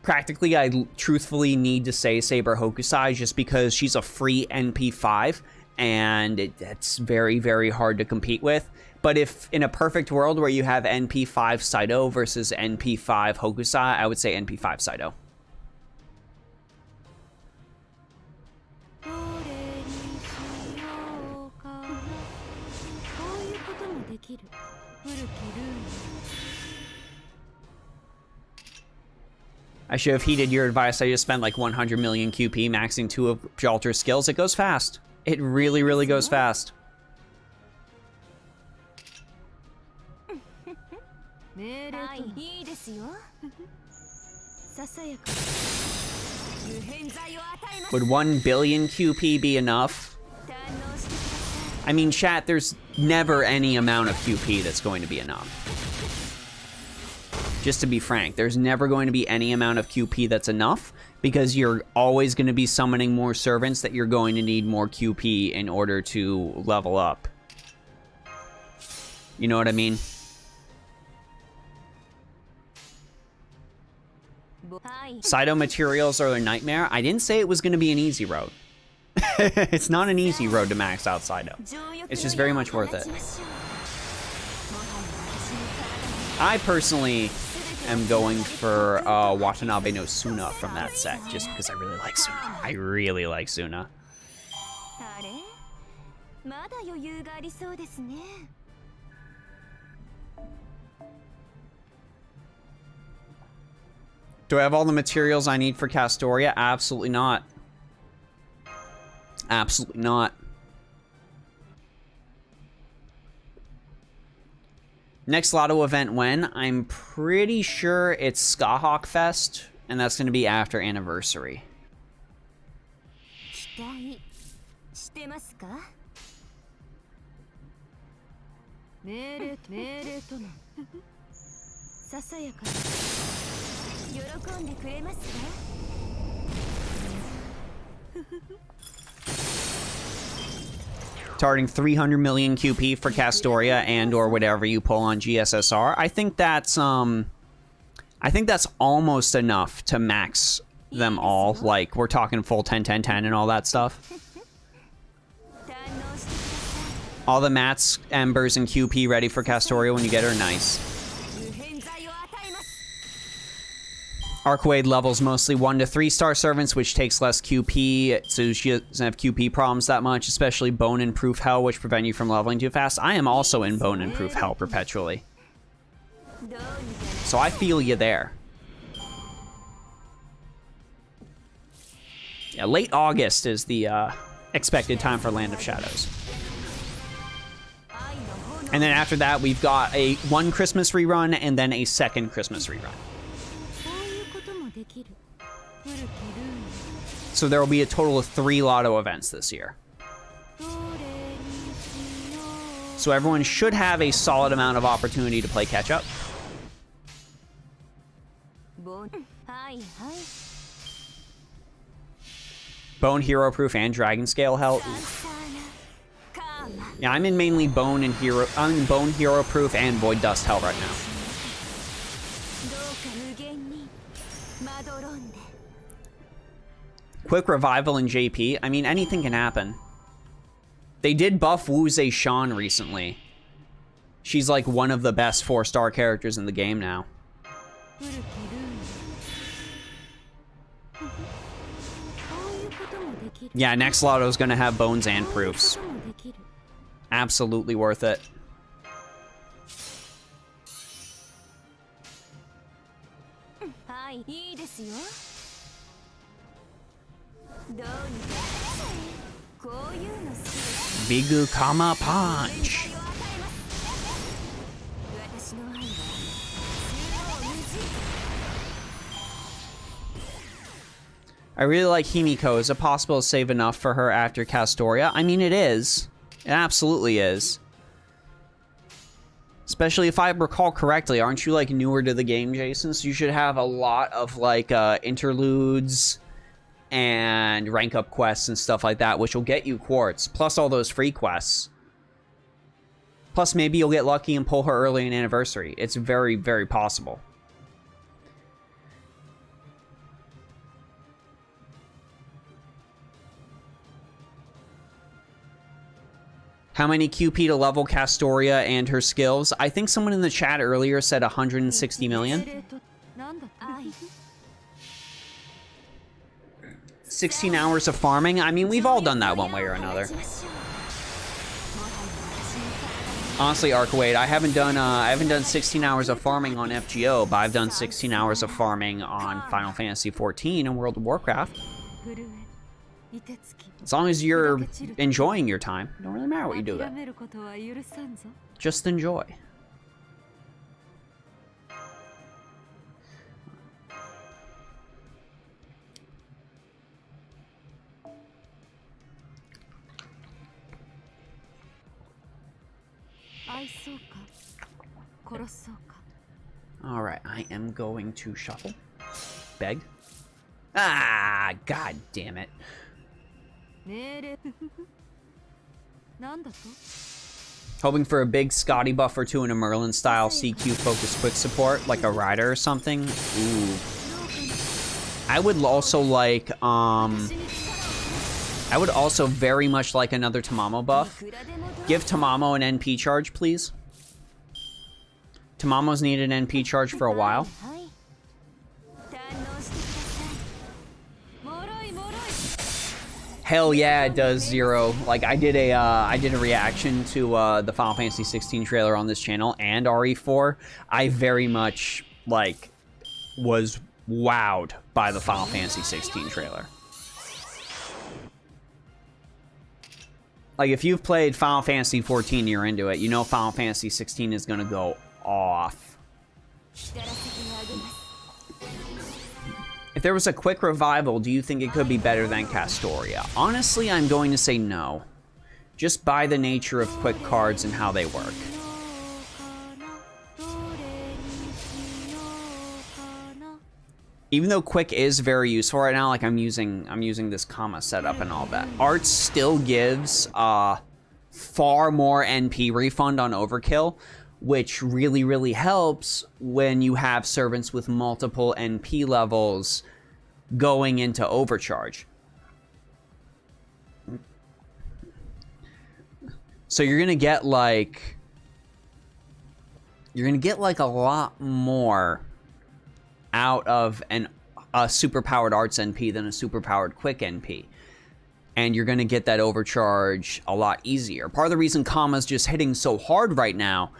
practically, I truthfully need to say Saber Hokusai just because she's a free NP5, and it's very, very hard to compete with. But if in a perfect world where you have NP5 Saito versus NP5 Hokusai, I would say NP5 Saito. I should have heeded your advice. I just spent like 100 million QP maxing 2 of Jalter's skills. It goes fast. It really, really goes fast. Would 1 billion QP be enough? I mean, chat, there's never any amount of QP that's going to be enough. Just to be frank, there's never going to be any amount of QP that's enough, because you're always going to be summoning more servants that you're going to need more QP in order to level up. You know what I mean? Saito materials are a nightmare. I didn't say it was going to be an easy road. It's not an easy road to max out Saito. It's just very much worth it. I personally am going for Watanabe no Suna from that set, just because I really like Suna. I really like Suna. Do I have all the materials I need for Castoria? Absolutely not. Absolutely not. Next Lotto event when? I'm pretty sure it's Skahawk Fest, and that's going to be after Anniversary. Targeting 300 million QP for Castoria and or whatever you pull on GSSR. I think that's almost enough to max them all. Like, we're talking full 10 10 10 and all that stuff. All the mats, embers, and QP ready for Castoria when you get her. Nice. Arcwade levels mostly 1 to 3 star servants, which takes less QP, so she doesn't have QP problems that much, especially Bone and Proof Hell, which prevent you from leveling too fast. I am also in Bone and Proof Hell perpetually, so I feel you there. Yeah, late August is the expected time for Land of Shadows. And then after that, we've got one Christmas rerun and then a second Christmas rerun. So there will be a total of 3 Lotto events this year. So everyone should have a solid amount of opportunity to play catch up. Bone, Hero Proof, and Dragon Scale Hell. Oof. Yeah, I'm in mainly Bone and Hero. I'm in Bone, Hero Proof, and Void Dust Hell right now. Quick revival in JP. I mean, anything can happen. They did buff Wu Zhe Shan recently. She's like one of the best 4-star characters in the game now. Yeah, next Lotto is going to have Bones and Proofs. Absolutely worth it. Bigu Kama Punch. I really like Himiko. Is it possible to save enough for her after Castoria? I mean, it is. It absolutely is. Especially if I recall correctly, aren't you like newer to the game, Jason? So you should have a lot of like interludes and rank up quests and stuff like that, which will get you quartz, plus all those free quests. Plus maybe you'll get lucky and pull her early in Anniversary. It's very, very possible. How many QP to level Castoria and her skills? I think someone in the chat earlier said 160 million. 16 hours of farming? I mean, we've all done that one way or another. Honestly, Arcwade, I haven't done 16 hours of farming on FGO, but I've done 16 hours of farming on Final Fantasy XIV and World of Warcraft. As long as you're enjoying your time, it don't really matter what you do then. Just enjoy. Alright, I am going to shuffle. Beg. Ah, god damn it. Hoping for a big Scotty buff or two in a Merlin style CQ focused quick support, like a rider or something. Ooh. I would also like, I would also very much like another Tamamo buff. Give Tamamo an NP charge, please. Tamamo's needed an NP charge for a while. Hell yeah, it does, Zero. Like, I did a reaction to the Final Fantasy 16 trailer on this channel and RE4. I very much, like, was wowed by the Final Fantasy 16 trailer. Like, if you've played Final Fantasy 14 and you're into it, you know Final Fantasy 16 is going to go off. If there was a quick revival, do you think it could be better than Castoria? Honestly, I'm going to say no. Just by the nature of quick cards and how they work. Even though quick is very useful right now, like I'm using this comma setup and all that, art still gives far more NP refund on overkill, which really, really helps when you have servants with multiple NP levels going into overcharge. So you're gonna get like a lot more out of a superpowered arts NP than a superpowered quick NP. And you're going to get that overcharge a lot easier. Part of the reason Kama's just hitting so hard right now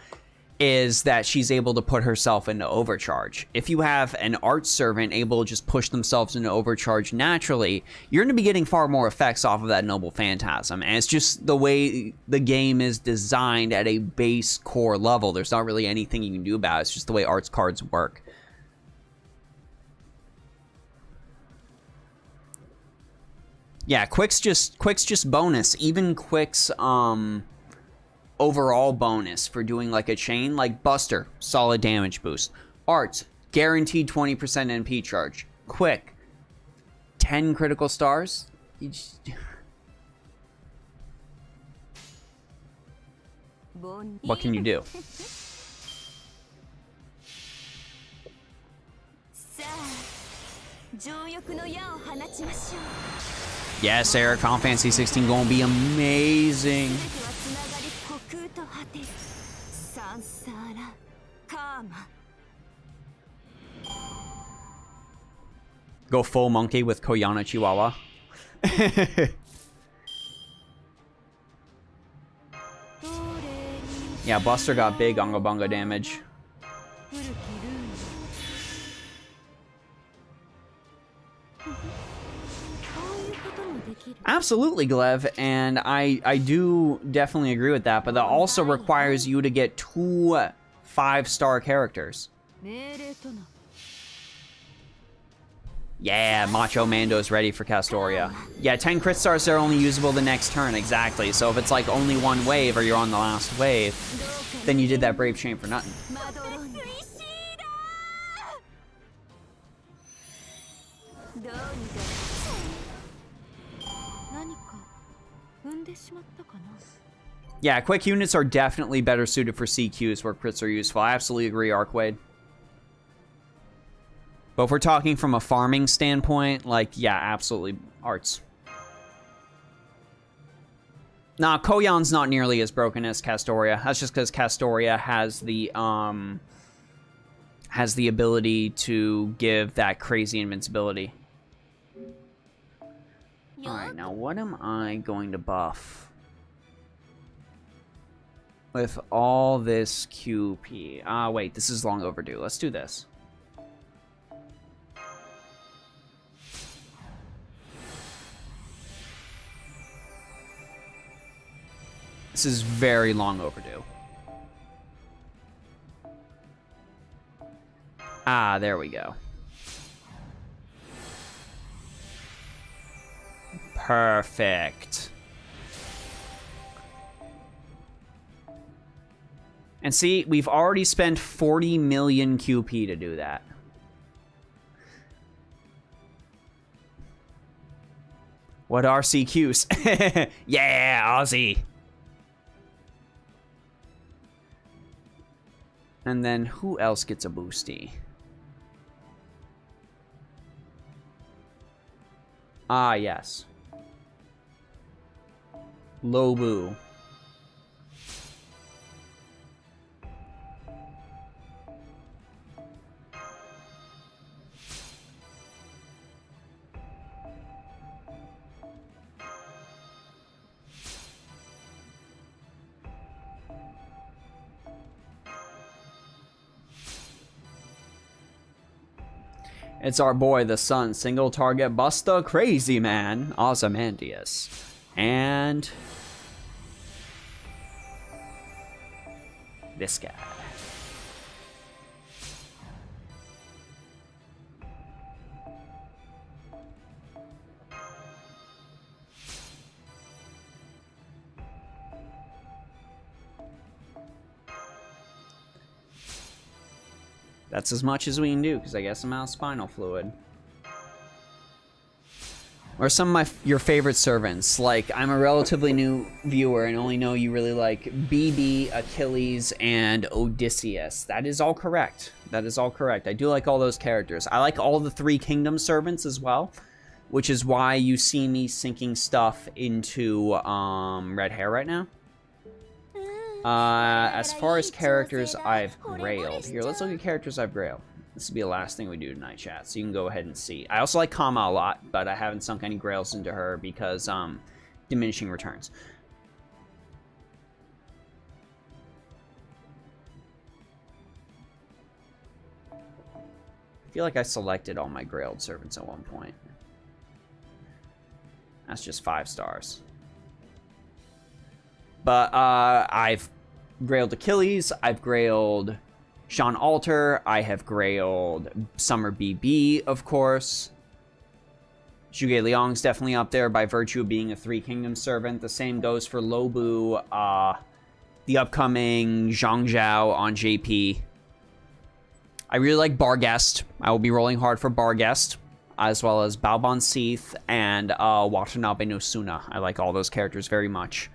is that she's able to put herself into overcharge. If you have an art servant able to just push themselves into overcharge naturally, you're going to be getting far more effects off of that Noble Phantasm. And it's just the way the game is designed at a base core level. There's not really anything you can do about it. It's just the way arts cards work. Yeah, Quick's just bonus. Even Quick's overall bonus for doing like a chain, like Buster, solid damage boost. Arts, guaranteed 20% NP charge. Quick, 10 critical stars. You just... What can you do? Yes, Eric, Final Fantasy 16 gonna be amazing. Go full monkey with Koyana Chihuahua. Yeah, Buster got big Unga Bunga damage. Absolutely, Glev, and I do definitely agree with that, but that also requires you to get 2 5-star characters. Yeah, Macho Mando's ready for Castoria. Yeah, 10 crit stars are only usable the next turn, exactly. So if it's like only one wave or you're on the last wave, then you did that brave chain for nothing. Yeah, quick units are definitely better suited for CQs where crits are useful. I absolutely agree, Arkwade. But if we're talking from a farming standpoint, like, yeah, absolutely, arts. Nah, Koyan's not nearly as broken as Castoria. That's just because Castoria has the ability to give that crazy invincibility. Alright, now what am I going to buff? With all this QP. Ah, wait, this is long overdue. Let's do this. This is very long overdue. Ah, there we go. Perfect. And see, we've already spent 40 million QP to do that. What are CQs? Yeah, Aussie. And then who else gets a boosty? Ah, yes. Lobu. It's our boy, the Sun, single target buster, crazy man, Ozymandias. And this guy. That's as much as we can do, because I guess I'm out of spinal fluid. Or some of your favorite servants. Like, I'm a relatively new viewer and only know you really like BB, Achilles, and Odysseus. That is all correct. That is all correct. I do like all those characters. I like all the Three Kingdoms servants as well, which is why you see me sinking stuff into red hair right now. As far as characters I've grailed. Here, let's look at characters I've grailed. This will be the last thing we do tonight, chat, so you can go ahead and see. I also like Kama a lot, but I haven't sunk any grails into her because, diminishing returns. I feel like I selected all my grailed servants at one point. That's just 5 stars. But I've grailed Achilles, I've grailed Sean Alter, I have grailed Summer BB, of course. Zhuge Liang's definitely up there by virtue of being a Three Kingdoms servant. The same goes for Lobu, the upcoming Zhang Zhao on JP. I really like Barguest. I will be rolling hard for Barguest, as well as Balban Seath and Watanabe no Suna. I like all those characters very much.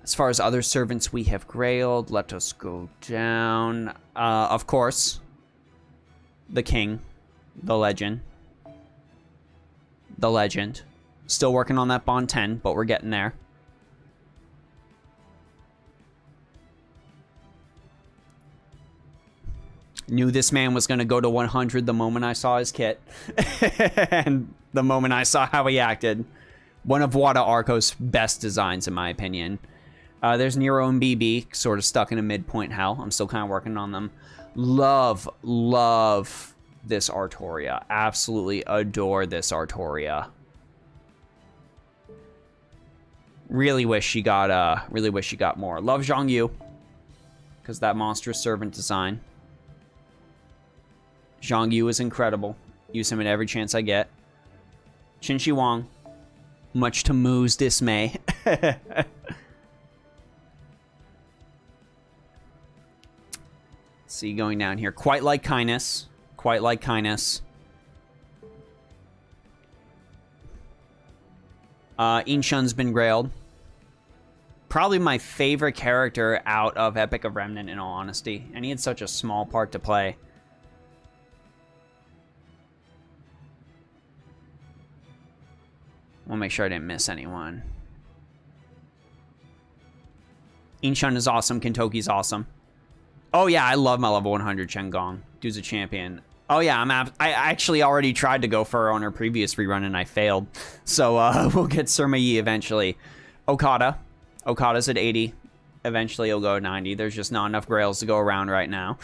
As far as other servants we have grailed, let us go down. Of course, the king, the legend. The legend. Still working on that Bond 10, but we're getting there. Knew this man was going to go to 100 the moment I saw his kit. And the moment I saw how he acted. One of Wada Arco's best designs, in my opinion. There's Nero and BB, sort of stuck in a midpoint hell. I'm still kind of working on them. Love this Artoria. Absolutely adore this Artoria. Really wish she got more. Love Zhang Yu, because that monstrous servant design. Zhang Yu is incredible. Use him at every chance I get. Qin Shi Huang, much to Moo's dismay. See, going down here. Quite like Kindness. Quite like Kindness. Inshun's been grailed. Probably my favorite character out of Epic of Remnant, in all honesty. And he had such a small part to play. I'll make sure I didn't miss anyone. Inshun is awesome. Kintoki's awesome. Oh yeah, I love my level 100 Chen Gong. Dude's a champion. Oh yeah, I actually already tried to go for her on her previous rerun and I failed. So we'll get Sirma Yi eventually. Okada. Okada's at 80. Eventually he'll go to 90. There's just not enough grails to go around right now.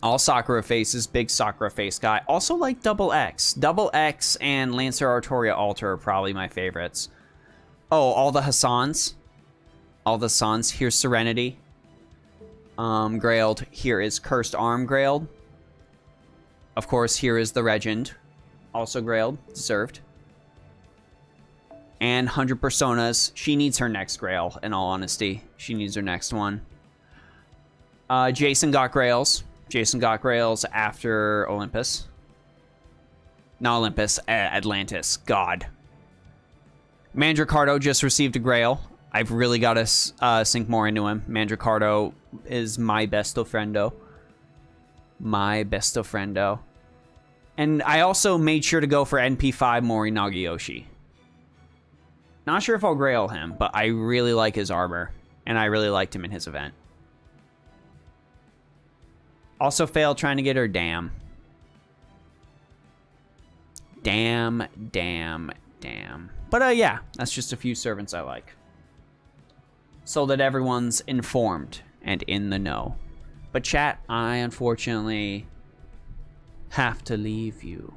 All Sakura faces, big Sakura face guy. Also like Double X. Double X and Lancer Artoria Alter are probably my favorites. Oh, all the Hassans. All the Sons. Here's Serenity. Grailed. Here is Cursed Arm grailed. Of course, here is the Regend. Also grailed. Deserved. And 100 Personas. She needs her next grail, in all honesty. She needs her next one. Jason got grails. Jason got grails after Olympus. Not Olympus. Atlantis. God. Mandricardo just received a grail. I've really got to sink more into him. Mandricardo is my besto friendo. My besto friendo. And I also made sure to go for NP5 Mori Nagiyoshi. Not sure if I'll grail him, but I really like his armor. And I really liked him in his event. Also failed trying to get her Damn. Damn. But yeah, that's just a few servants I like. So that everyone's informed and in the know. But chat, I unfortunately have to leave you.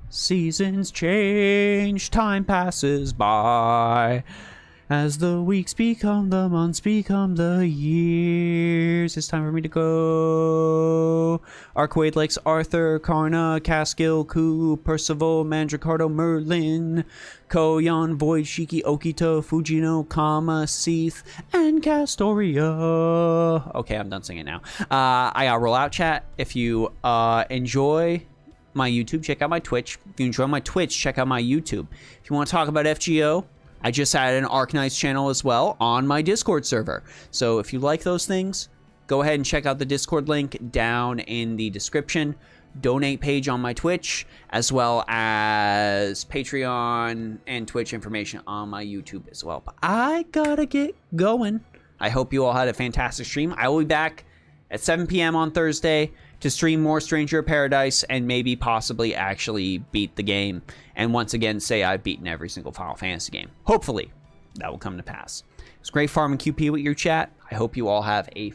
Seasons change, time passes by. As the weeks become the months, become the years. It's time for me to go. Archwade likes Arthur, Karna, Caskill, Ku, Percival, Mandricardo, Merlin, Koyon, Void, Shiki, Okito, Fujino, Kama, Seath, and Castoria. Okay, I'm done singing now. I gotta roll out, chat. If you enjoy my YouTube, check out my Twitch. If you enjoy my Twitch, check out my YouTube. If you want to talk about FGO, I just added an Arknights channel as well on my Discord server. So if you like those things, go ahead and check out the Discord link down in the description. Donate page on my Twitch, as well as Patreon and Twitch information on my YouTube as well. But I gotta get going. I hope you all had a fantastic stream. I will be back at 7 p.m. on Thursday to stream more Stranger of Paradise and maybe possibly actually beat the game. And once again, say I've beaten every single Final Fantasy game. Hopefully, that will come to pass. It's great farming QP with your chat. I hope you all have a